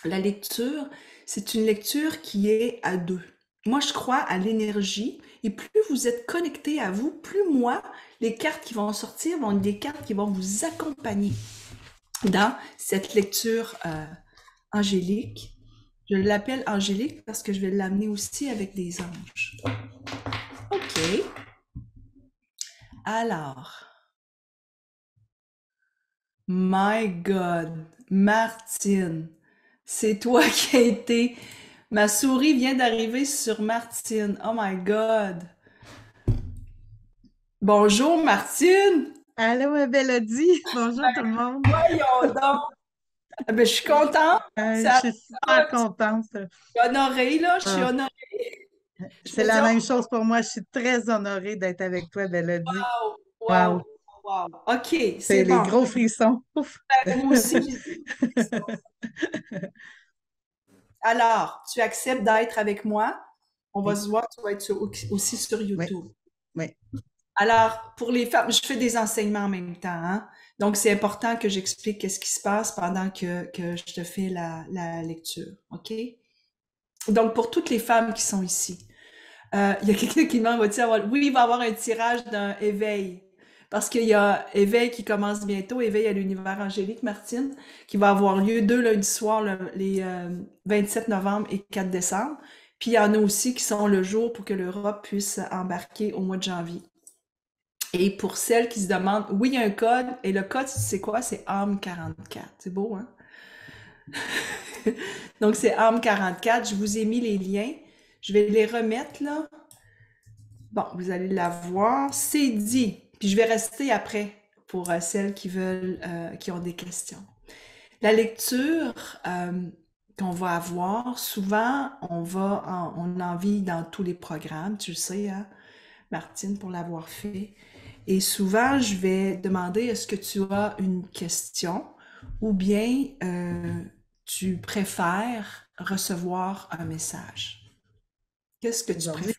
la lecture, c'est une lecture qui est à deux. Moi, je crois à l'énergie et plus vous êtes connecté à vous, plus moi, les cartes qui vont sortir vont être des cartes qui vont vous accompagner dans cette lecture angélique. Je l'appelle angélique parce que je vais l'amener aussi avec des anges. OK. Alors, my God, Martine, c'est toi qui as été... Ma souris vient d'arriver sur Martine. Oh my God. Bonjour Martine. Allô, ma Bélodie. Bonjour tout le monde. Voyons donc. Ah ben, je suis contente. Je suis super contente. Je suis honorée, là. Je suis honorée. C'est la même chose pour moi. Je suis très honorée d'être avec toi, Bélodie. Wow. OK, C'est c'est les bon. gros frissons. Ouf. Moi aussi, j'ai des frissons. Alors, tu acceptes d'être avec moi? On va se voir, tu vas être aussi sur YouTube. Oui. Alors, pour les femmes, je fais des enseignements en même temps, hein? Donc, c'est important que j'explique qu'est-ce qui se passe pendant que je te fais la lecture, OK? Donc, pour toutes les femmes qui sont ici, il y a quelqu'un qui demande, oui, il va y avoir un tirage d'un éveil. Parce qu'il y a éveil qui commence bientôt, éveil à l'univers angélique, Martine, qui va avoir lieu 2 lundis soirs, les 27 novembre et 4 décembre. Puis il y en a aussi qui sont le jour pour que l'Europe puisse embarquer au mois de janvier. Et pour celles qui se demandent, oui, il y a un code, et le code, c'est quoi? C'est âme 44. C'est beau, hein? Donc, c'est âme 44. Je vous ai mis les liens. Je vais les remettre, là. Bon, vous allez la voir. C'est dit. Puis je vais rester après pour celles qui veulent, qui ont des questions. La lecture qu'on va avoir, souvent, on en vit dans tous les programmes, tu le sais, hein, Martine, pour l'avoir fait. Et souvent, je vais demander, est-ce que tu as une question ou bien tu préfères recevoir un message? Qu'est-ce que tu préfères?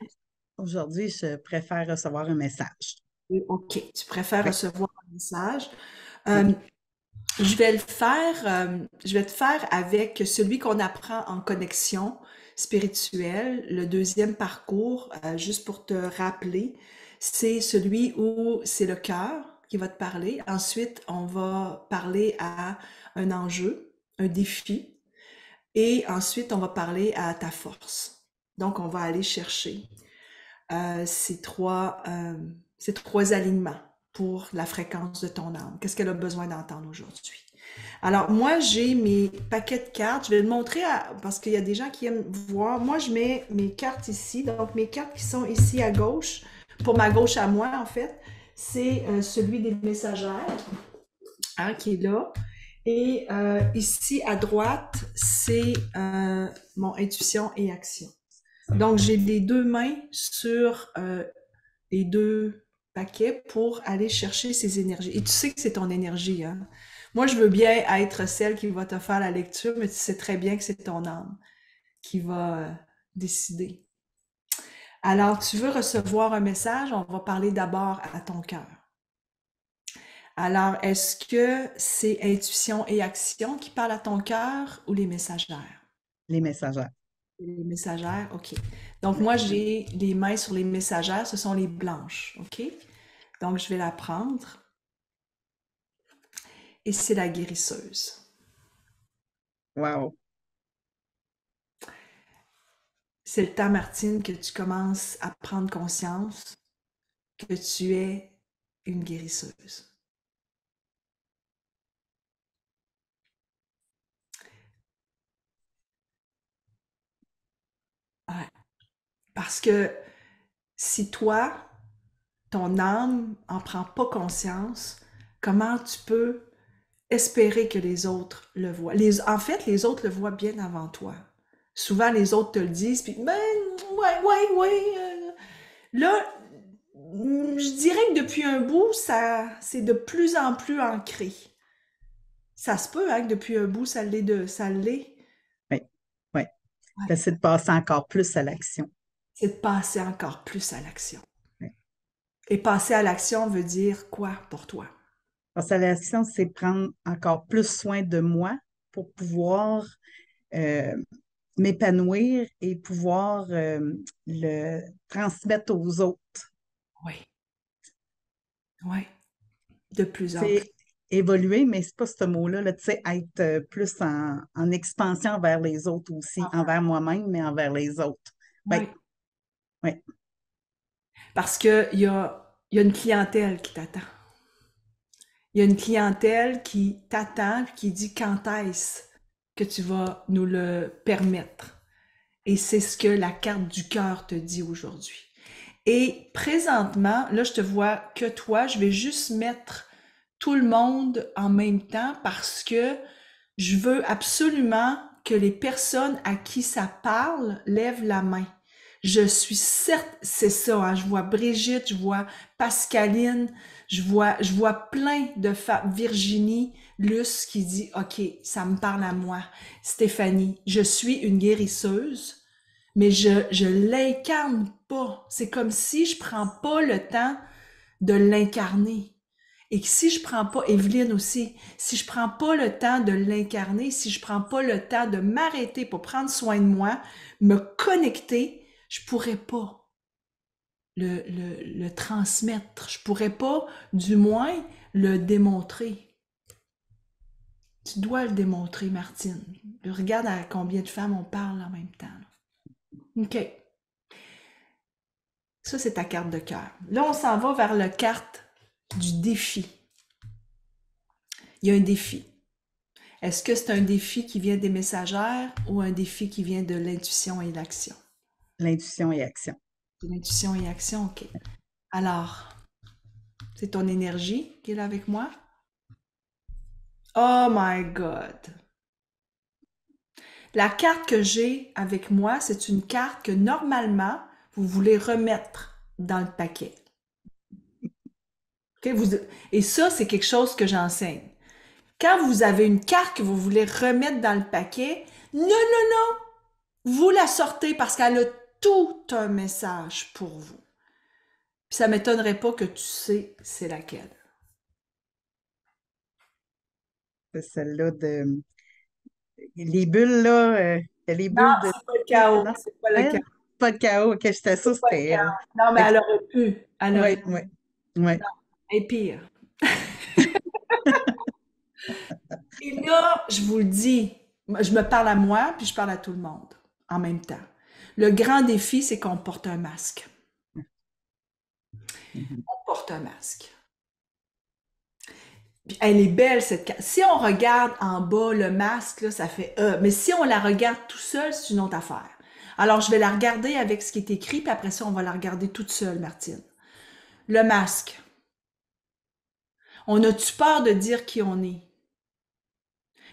Aujourd'hui, je préfère recevoir un message. OK, tu préfères recevoir un message. Je vais te faire avec celui qu'on apprend en connexion spirituelle, le deuxième parcours, juste pour te rappeler. C'est celui où c'est le cœur qui va te parler. Ensuite, on va parler à un enjeu, un défi. Et ensuite, on va parler à ta force. Donc, on va aller chercher ces trois alignements pour la fréquence de ton âme. Qu'est-ce qu'elle a besoin d'entendre aujourd'hui? Alors, moi, j'ai mes paquets de cartes. Je vais le montrer parce qu'il y a des gens qui aiment voir. Moi, je mets mes cartes ici. Donc, mes cartes qui sont ici à gauche, pour ma gauche à moi, en fait, c'est celui des messagères, hein, qui est là. Et ici à droite, c'est mon intuition et action. Donc, j'ai les deux mains sur les deux paquets pour aller chercher ces énergies. Et tu sais que c'est ton énergie, hein? Moi, je veux bien être celle qui va te faire la lecture, mais tu sais très bien que c'est ton âme qui va décider. Alors, tu veux recevoir un message? On va parler d'abord à ton cœur. Alors, est-ce que c'est intuition et action qui parlent à ton cœur ou les messagères? Les messagères. Les messagères, OK. Donc, moi, j'ai les mains sur les messagères, ce sont les blanches, OK? Donc, je vais la prendre. Et c'est la guérisseuse. Wow. C'est le temps, Martine, que tu commences à prendre conscience que tu es une guérisseuse. Ouais. Parce que si toi, ton âme en prend pas conscience, comment tu peux espérer que les autres le voient? En fait, les autres le voient bien avant toi. Souvent, les autres te le disent, puis ben, ouais. Là, je dirais que depuis un bout, c'est de plus en plus ancré. Ça se peut, hein, que depuis un bout, ça l'est. Oui, oui. C'est de passer encore plus à l'action. C'est de passer encore plus à l'action. Oui. Et passer à l'action veut dire quoi pour toi? Passer à l'action, c'est prendre encore plus soin de moi pour pouvoir m'épanouir et pouvoir le transmettre aux autres. Oui. Oui. De plus en C'est plus. évoluer, mais c'est pas ce mot-là, là, tu sais, être plus en expansion envers les autres aussi, envers moi-même, mais envers les autres. Oui. Oui. Parce qu'il y a une clientèle qui t'attend. Il y a une clientèle qui t'attend, qui dit quand est-ce que tu vas nous le permettre. Et c'est ce que la carte du cœur te dit aujourd'hui. Et présentement, là, je te vois que toi, je vais juste mettre tout le monde en même temps parce que je veux absolument que les personnes à qui ça parle lèvent la main. Je suis certes, c'est ça, hein, je vois Brigitte, je vois Pascaline, je vois plein de femmes, Virginie, Luce qui dit « OK, ça me parle à moi. » Stéphanie, je suis une guérisseuse, mais je l'incarne pas. C'est comme si je prends pas le temps de l'incarner. Et que si je prends pas, Evelyne aussi, si je prends pas le temps de l'incarner, si je prends pas le temps de m'arrêter pour prendre soin de moi, me connecter, je pourrais pas le transmettre. Je pourrais pas, du moins, le démontrer. Tu dois le démontrer, Martine. Regarde à combien de femmes on parle en même temps. OK. Ça, c'est ta carte de cœur. Là, on s'en va vers la carte du défi. Il y a un défi. Est-ce que c'est un défi qui vient des messagères ou un défi qui vient de l'intuition et l'action? L'intuition et action. L'intuition et action, OK. Alors, c'est ton énergie qui est là avec moi? Oh my God! La carte que j'ai avec moi, c'est une carte que normalement, vous voulez remettre dans le paquet. Okay? Et ça, c'est quelque chose que j'enseigne. Quand vous avez une carte que vous voulez remettre dans le paquet, non, vous la sortez parce qu'elle a tout un message pour vous. Puis ça ne m'étonnerait pas que tu sais c'est laquelle. C'est celle-là de... Les bulles, là, les bulles Non, de... c'est pas le chaos. Non? C'est pas le chaos. Pas de chaos, ok, j'étais sûre que C'est pas le c'était elle. chaos. Non, mais elle aurait pu. Elle aurait Oui, pu. oui, oui. Non, elle est pire. Et là, je vous le dis, je me parle à moi, puis je parle à tout le monde en même temps. Le grand défi, c'est qu'on porte un masque. On porte un masque. Puis elle est belle, cette carte. Si on regarde en bas le masque, là, ça fait E. Mais si on la regarde tout seul, c'est une autre affaire. Alors, je vais la regarder avec ce qui est écrit, puis après ça, on va la regarder toute seule, Martine. Le masque. On a-tu peur de dire qui on est?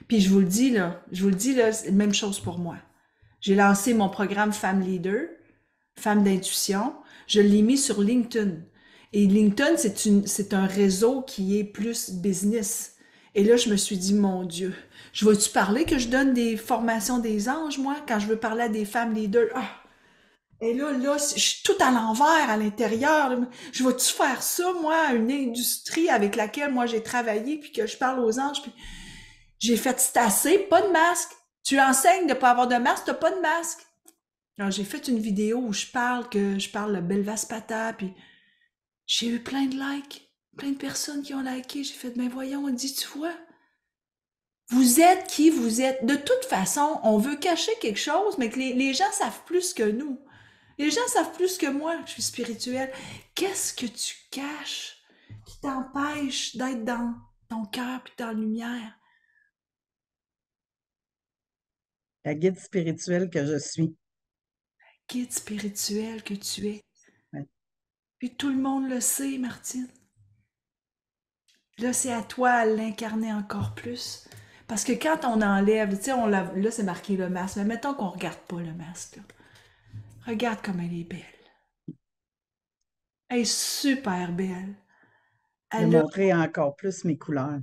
Puis je vous le dis, c'est la même chose pour moi. J'ai lancé mon programme Femme Leader, Femme d'intuition. Je l'ai mis sur LinkedIn. Et LinkedIn, c'est un réseau qui est plus business. Et là, je me suis dit, mon Dieu, je vais-tu parler que je donne des formations des anges, moi, quand je veux parler à des femmes leaders? Ah! Et là, je suis tout à l'envers à l'intérieur. Je vais-tu faire ça, moi, une industrie avec laquelle moi j'ai travaillé, puis que je parle aux anges, puis j'ai fait c'est assez, pas de masque. Tu enseignes de pas avoir de masque, t'as pas de masque. Alors, j'ai fait une vidéo où je parle le Belvaspata, puis j'ai eu plein de likes, plein de personnes qui ont liké. J'ai fait, ben voyons, on dit, tu vois, vous êtes qui vous êtes. De toute façon, on veut cacher quelque chose, mais que les gens savent plus que nous. Les gens savent plus que moi que je suis spirituelle. Qu'est-ce que tu caches qui t'empêche d'être dans ton cœur puis dans la lumière? La guide spirituelle que je suis. Guide spirituel que tu es. Ouais. Puis tout le monde le sait, Martine. Là, c'est à toi de l'incarner encore plus. Parce que quand on enlève, tu sais, là, c'est marqué le masque, mais mettons qu'on ne regarde pas le masque. Là. Regarde comme elle est belle. Elle est super belle. De Elle a montrer encore plus mes couleurs.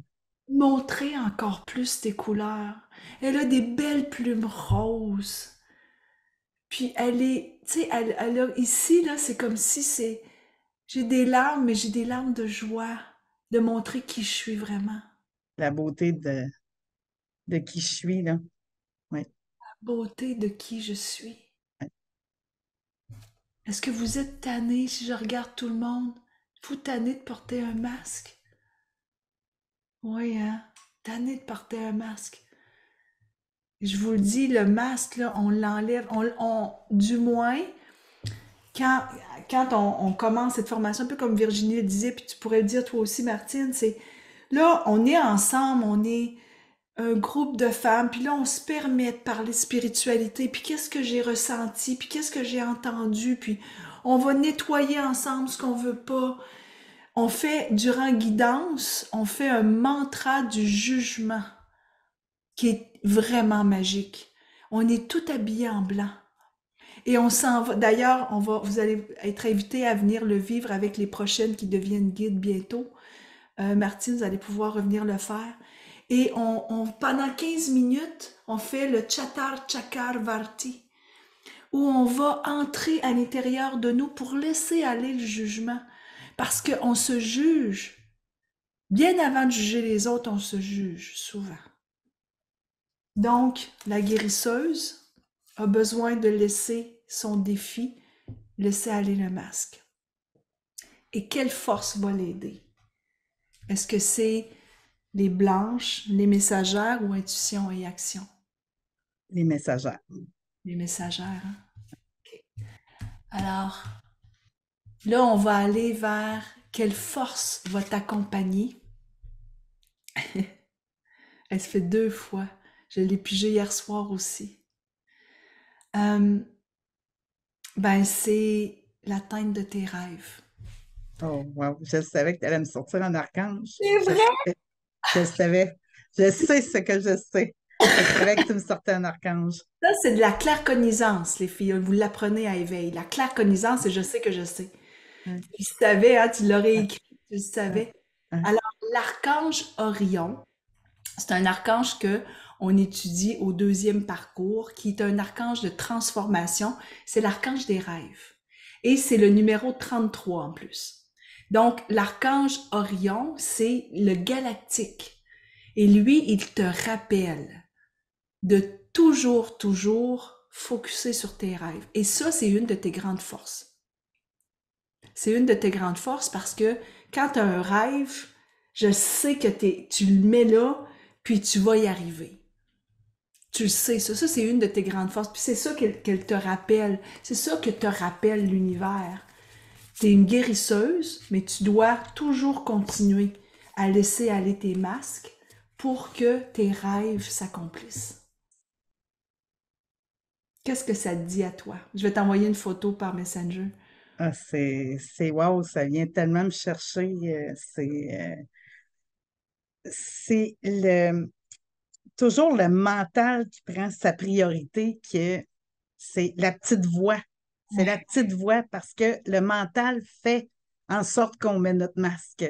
montré encore plus tes couleurs. Elle a des belles plumes roses. Puis elle est, tu sais, elle a, ici, là, c'est comme si j'ai des larmes, mais j'ai des larmes de joie, de montrer qui je suis vraiment. La beauté de qui je suis, là. Oui. La beauté de qui je suis. Ouais. Est-ce que vous êtes tanné, si je regarde tout le monde, vous tanné de porter un masque? Oui, hein? Tanné de porter un masque. Je vous le dis, le masque, là, on l'enlève. Du moins, quand on commence cette formation, un peu comme Virginie le disait, puis tu pourrais le dire toi aussi, Martine, c'est là, on est ensemble, on est un groupe de femmes, puis là, on se permet de parler de spiritualité, puis qu'est-ce que j'ai ressenti, puis qu'est-ce que j'ai entendu, puis on va nettoyer ensemble ce qu'on veut pas. On fait, durant guidance, on fait un mantra du jugement qui est vraiment magique. On est tout habillé en blanc. Et on s'en va. D'ailleurs, vous allez être invités à venir le vivre avec les prochaines qui deviennent guides bientôt. Martine, vous allez pouvoir revenir le faire. Et pendant 15 minutes, on fait le Chatar Chakar Varti, où on va entrer à l'intérieur de nous pour laisser aller le jugement. Parce qu'on se juge. Bien avant de juger les autres, on se juge souvent. Donc, la guérisseuse a besoin de laisser son défi, laisser aller le masque. Et quelle force va l'aider? Est-ce que c'est les blanches, les messagères ou intuition et action? Les messagères. Les messagères, hein? Okay. Alors, là, on va aller vers quelle force va t'accompagner. Elle se fait 2 fois. Je l'ai pigé hier soir aussi. C'est l'atteinte de tes rêves. Oh, wow. Je savais que tu allais me sortir un archange. C'est vrai? Je savais. Je sais ce que je sais. Je savais que tu me sortais un archange. Ça, c'est de la claircognizance, les filles. Vous l'apprenez à éveil. La claircognizance, c'est je sais que je sais. Ouais. Tu savais, hein, tu l'aurais écrit, tu le savais. Ouais. Alors, l'archange Orion, c'est un archange qu'on étudie au 2e parcours, qui est un archange de transformation. C'est l'archange des rêves. Et c'est le numéro 33 en plus. Donc, l'archange Orion, c'est le galactique. Et lui, il te rappelle de toujours focusser sur tes rêves. Et ça, c'est une de tes grandes forces. C'est une de tes grandes forces parce que quand tu as un rêve, je sais que tu le mets là, puis tu vas y arriver. Tu le sais, ça c'est une de tes grandes forces. Puis c'est ça qu'elle te rappelle. C'est ça que te rappelle l'univers. Tu es une guérisseuse, mais tu dois toujours continuer à laisser aller tes masques pour que tes rêves s'accomplissent. Qu'est-ce que ça te dit à toi? Je vais t'envoyer une photo par Messenger. Ah, wow, ça vient tellement me chercher. C'est toujours le mental qui prend sa priorité, que c'est la petite voix. C'est la petite voix parce que le mental fait en sorte qu'on met notre masque.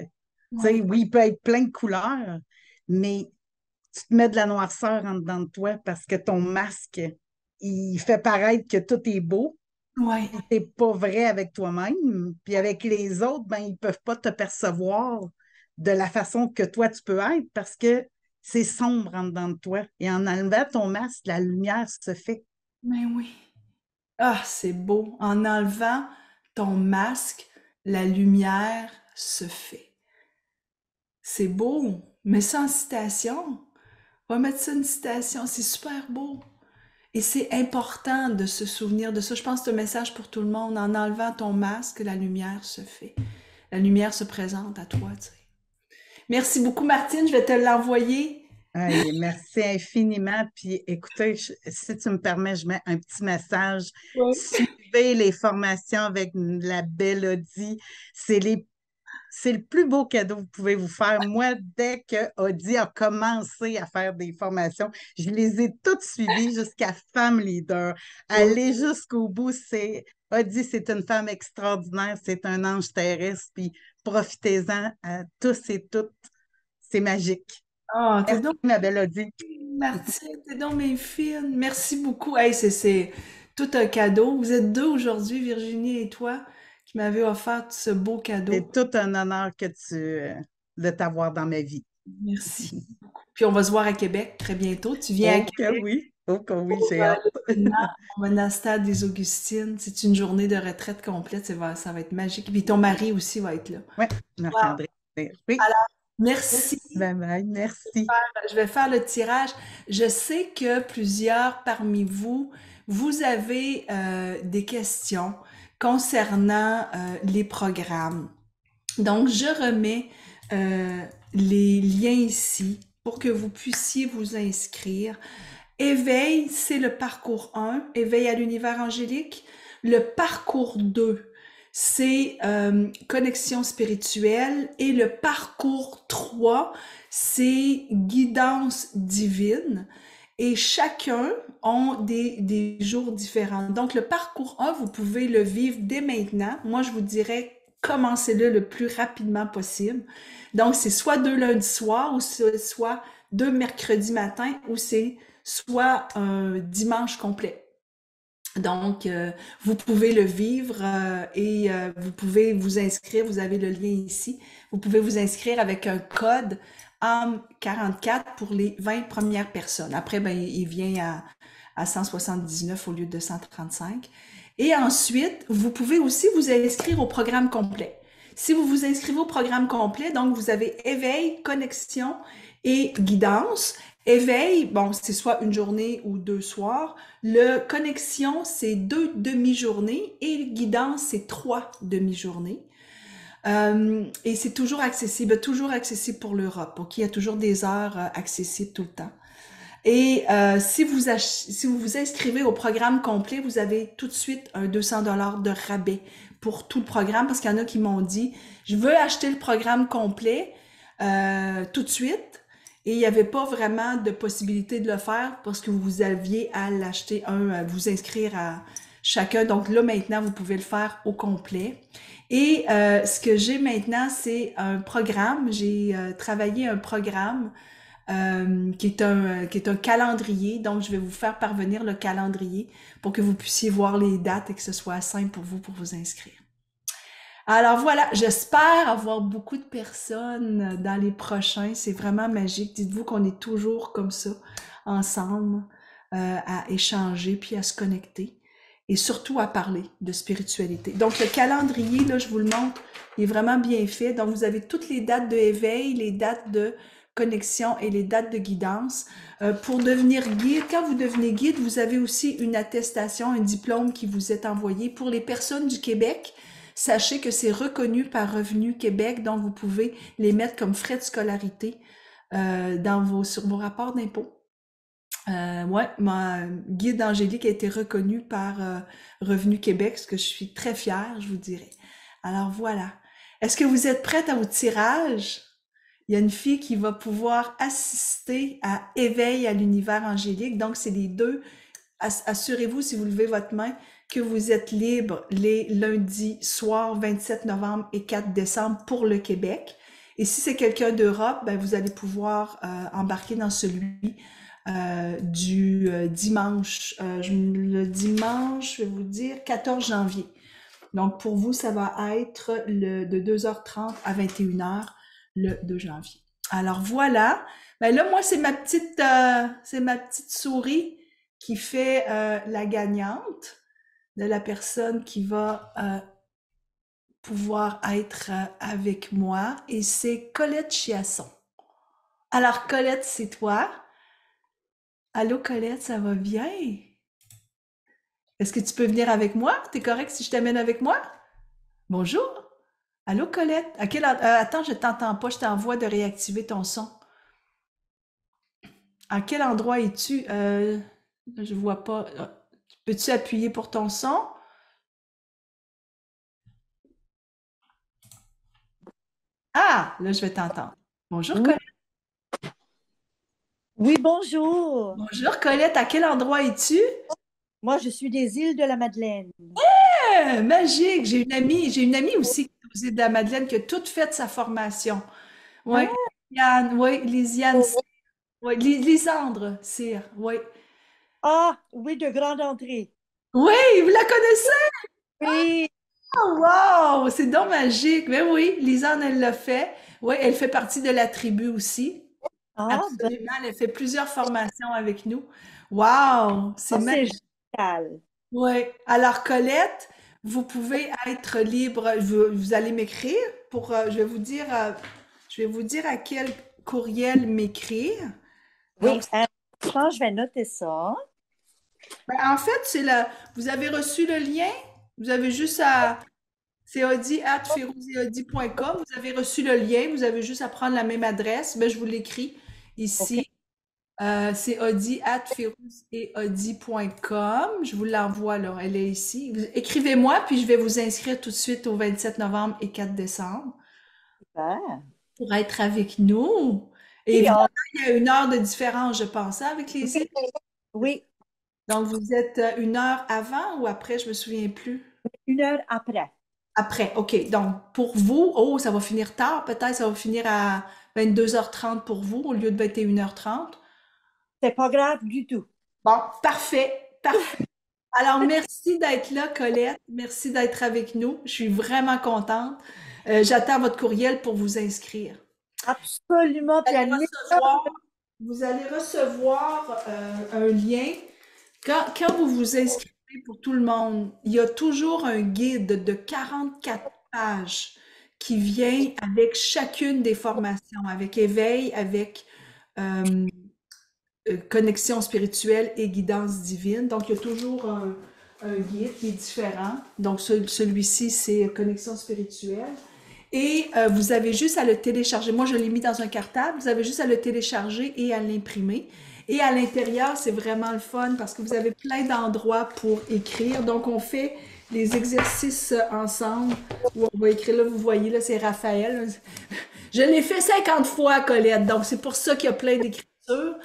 Tu sais, oui, il peut être plein de couleurs, mais tu te mets de la noirceur en dedans de toi parce que ton masque, il fait paraître que tout est beau. Ouais. T'es pas vrai avec toi-même, puis avec les autres, ben, ils peuvent pas te percevoir de la façon que toi tu peux être parce que c'est sombre en dedans de toi. Et en enlevant ton masque, la lumière se fait. Mais oui. Ah, c'est beau. En enlevant ton masque, la lumière se fait. C'est beau. Mets ça en citation. On va mettre ça en citation. C'est super beau. Et c'est important de se souvenir de ça. Je pense que c'est un message pour tout le monde. En enlevant ton masque, la lumière se fait. La lumière se présente à toi, tu sais. Merci beaucoup, Martine. Je vais te l'envoyer. Hey, merci infiniment. Puis écoutez, si tu me permets, je mets un petit message. Oui. Suivez les formations avec la belle Audie. C'est le plus beau cadeau que vous pouvez vous faire. Moi, dès que Audie a commencé à faire des formations, je les ai toutes suivies jusqu'à Femme Leader. Aller jusqu'au bout, Audie, c'est une femme extraordinaire, c'est un ange terrestre, puis profitez-en à tous et toutes. C'est magique. Ah, t'es Merci, donc, ma belle Audie. Martine, t'es donc mes fines. Merci beaucoup. Hey, c'est tout un cadeau. Vous êtes deux aujourd'hui, Virginie et toi, qui m'avez offert ce beau cadeau. C'est tout un honneur de t'avoir dans ma vie. Merci beaucoup. Puis on va se voir à Québec très bientôt. Tu viens à Oh que Québec oui, oh que oui, pour j'ai hâte. l'événement au monastère des Augustines. C'est une journée de retraite complète. Ça va être magique. Puis ton mari aussi va être là. Oui, Wow. Marc-André. Oui, Alors, merci. bye bye, merci. Je vais faire le tirage. Je sais que plusieurs parmi vous, vous avez des questions concernant les programmes. Donc, je remets les liens ici pour que vous puissiez vous inscrire. Éveil, c'est le parcours 1, éveil à l'univers angélique. Le parcours 2, c'est connexion spirituelle. Et le parcours 3, c'est guidance divine. Et chacun ont des jours différents. Donc, le parcours 1, vous pouvez le vivre dès maintenant. Moi, je vous dirais, commencez-le le plus rapidement possible. Donc, c'est soit 2 lundis soirs, ou soit 2 mercredis matin, ou c'est soit un dimanche complet. Donc, vous pouvez le vivre et vous pouvez vous inscrire. Vous avez le lien ici. Vous pouvez vous inscrire avec un code AM44 pour les 20 premières personnes. Après, ben, il vient à 179 au lieu de 135. Et ensuite, vous pouvez aussi vous inscrire au programme complet. Si vous vous inscrivez au programme complet, donc vous avez éveil, connexion et guidance. Éveil, bon, c'est soit une journée ou 2 soirs. Le connexion, c'est 2 demi-journées et guidance, c'est 3 demi-journées. Et c'est toujours accessible pour l'Europe. Donc, il y a toujours des heures accessibles tout le temps. Et si vous vous inscrivez au programme complet, vous avez tout de suite un 200 $ de rabais pour tout le programme, parce qu'il y en a qui m'ont dit, je veux acheter le programme complet tout de suite. Et il n'y avait pas vraiment de possibilité de le faire parce que vous aviez à l'acheter vous inscrire à chacun. Donc là, maintenant, vous pouvez le faire au complet. Et ce que j'ai maintenant, c'est un programme. J'ai travaillé un programme qui est un calendrier. Donc, je vais vous faire parvenir le calendrier pour que vous puissiez voir les dates et que ce soit simple pour vous inscrire. Alors voilà, j'espère avoir beaucoup de personnes dans les prochains. C'est vraiment magique. Dites-vous qu'on est toujours comme ça, ensemble, à échanger puis à se connecter et surtout à parler de spiritualité. Donc le calendrier, là, je vous le montre, il est vraiment bien fait. Donc vous avez toutes les dates de éveil, les dates de connexion et les dates de guidance. Pour devenir guide, quand vous devenez guide, vous avez aussi une attestation, un diplôme qui vous est envoyé. Pour les personnes du Québec, Sachez que c'est reconnu par Revenu Québec, donc vous pouvez les mettre comme frais de scolarité sur vos rapports d'impôts. Ouais, ma guide Angélique a été reconnue par Revenu Québec, ce que je suis très fière, je vous dirais. Alors voilà. Est-ce que vous êtes prête au tirage? Il y a une fille qui va pouvoir assister à Éveil à l'univers angélique. Donc, c'est les deux. Assurez-vous, si vous levez votre main, que vous êtes libre les lundis soirs 27 novembre et 4 décembre pour le Québec. Et si c'est quelqu'un d'Europe, ben, vous allez pouvoir embarquer dans celui du dimanche. Le dimanche, je vais vous dire, 14 janvier. Donc, pour vous, ça va être de 2h30 à 21h le 2 janvier. Alors, voilà. Ben là, moi, c'est ma petite souris qui fait la gagnante de la personne qui va pouvoir être avec moi. Et c'est Colette Chiasson. Alors, Colette, c'est toi. Allô, Colette, ça va bien? Est-ce que tu peux venir avec moi? T'es correct si je t'amène avec moi? Bonjour. Allô, Colette? Attends, je t'entends pas, je t'envoie de réactiver ton son. À quel endroit es-tu? Je vois pas. Peux-tu appuyer pour ton son? Ah, là, je vais t'entendre. Bonjour, Oui. Colette. Oui, bonjour. Bonjour, Colette. À quel endroit es-tu? Moi, je suis des îles de la Madeleine. Magique! J'ai une amie aussi qui est aux îles de la Madeleine qui a toute fait sa formation. Oui, Yann, oui, Lisiane, oui, Lisandre, Cyr, oui. Ah, oui, de grande entrée. Oui, vous la connaissez? Oui. Oh, wow! C'est donc magique. Mais oui, Lisanne, elle l'a fait. Oui, elle fait partie de la tribu aussi. Ah, ben, Absolument, elle a fait plusieurs formations avec nous. Wow! C'est c'est magique. génial. Oui. Alors, Colette, vous pouvez être libre. Vous allez m'écrire pour, je vais vous dire à quel courriel m'écrire. Oui, Donc, un instant, je vais noter ça. ben, en fait, vous avez reçu le lien. Vous avez juste à, c'est audi@ferouzeaudi.com. Vous avez reçu le lien. Vous avez juste à prendre la même adresse. Ben, je vous l'écris OK. ici. C'est audi@ferouzeaudi.com. Je vous l'envoie là. Elle est ici. Écrivez-moi, puis je vais vous inscrire tout de suite au 27 novembre et 4 décembre Super. pour être avec nous. Et Et évidemment, il y a 1 heure de différence, je pense, hein, avec les îles. oui, Donc, vous êtes 1 heure avant ou après? Je me souviens plus. 1 heure après. Après, OK. Donc, pour vous, oh, ça va finir tard, peut-être, ça va finir à 22h30 pour vous au lieu de 21h30. C'est pas grave du tout. Bon, parfait, parfait. Alors, merci d'être là, Colette. Merci d'être avec nous. Je suis vraiment contente. J'attends votre courriel pour vous inscrire. Absolument. Vous allez recevoir, vous allez recevoir un lien. Quand vous vous inscrivez pour tout le monde, il y a toujours un guide de 44 pages qui vient avec chacune des formations, avec éveil, avec connexion spirituelle et guidance divine. Donc, il y a toujours un guide qui est différent. Donc, celui-ci, c'est connexion spirituelle. Et vous avez juste à le télécharger. Moi, je l'ai mis dans un cartable. Vous avez juste à le télécharger et à l'imprimer. Et à l'intérieur, c'est vraiment le fun parce que vous avez plein d'endroits pour écrire. Donc, on fait les exercices ensemble. Où on va écrire, là, vous voyez, là, c'est Raphaël. Je l'ai fait 50 fois, Colette. Donc, c'est pour ça qu'il y a plein d'écritures.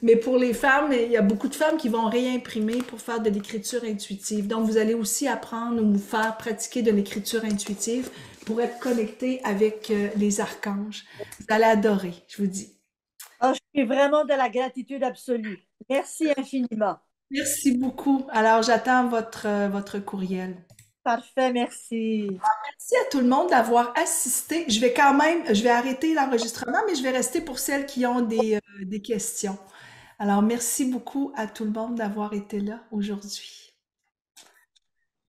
Mais pour les femmes, il y a beaucoup de femmes qui vont réimprimer pour faire de l'écriture intuitive. Donc, vous allez aussi apprendre ou faire pratiquer de l'écriture intuitive pour être connecté avec les archanges. Vous allez adorer, je vous dis. Ah, je suis vraiment de la gratitude absolue. Merci infiniment. Merci beaucoup. Alors, j'attends votre courriel. Parfait, merci. Merci à tout le monde d'avoir assisté. Je vais arrêter l'enregistrement, mais je vais rester pour celles qui ont des questions. Alors, merci beaucoup à tout le monde d'avoir été là aujourd'hui.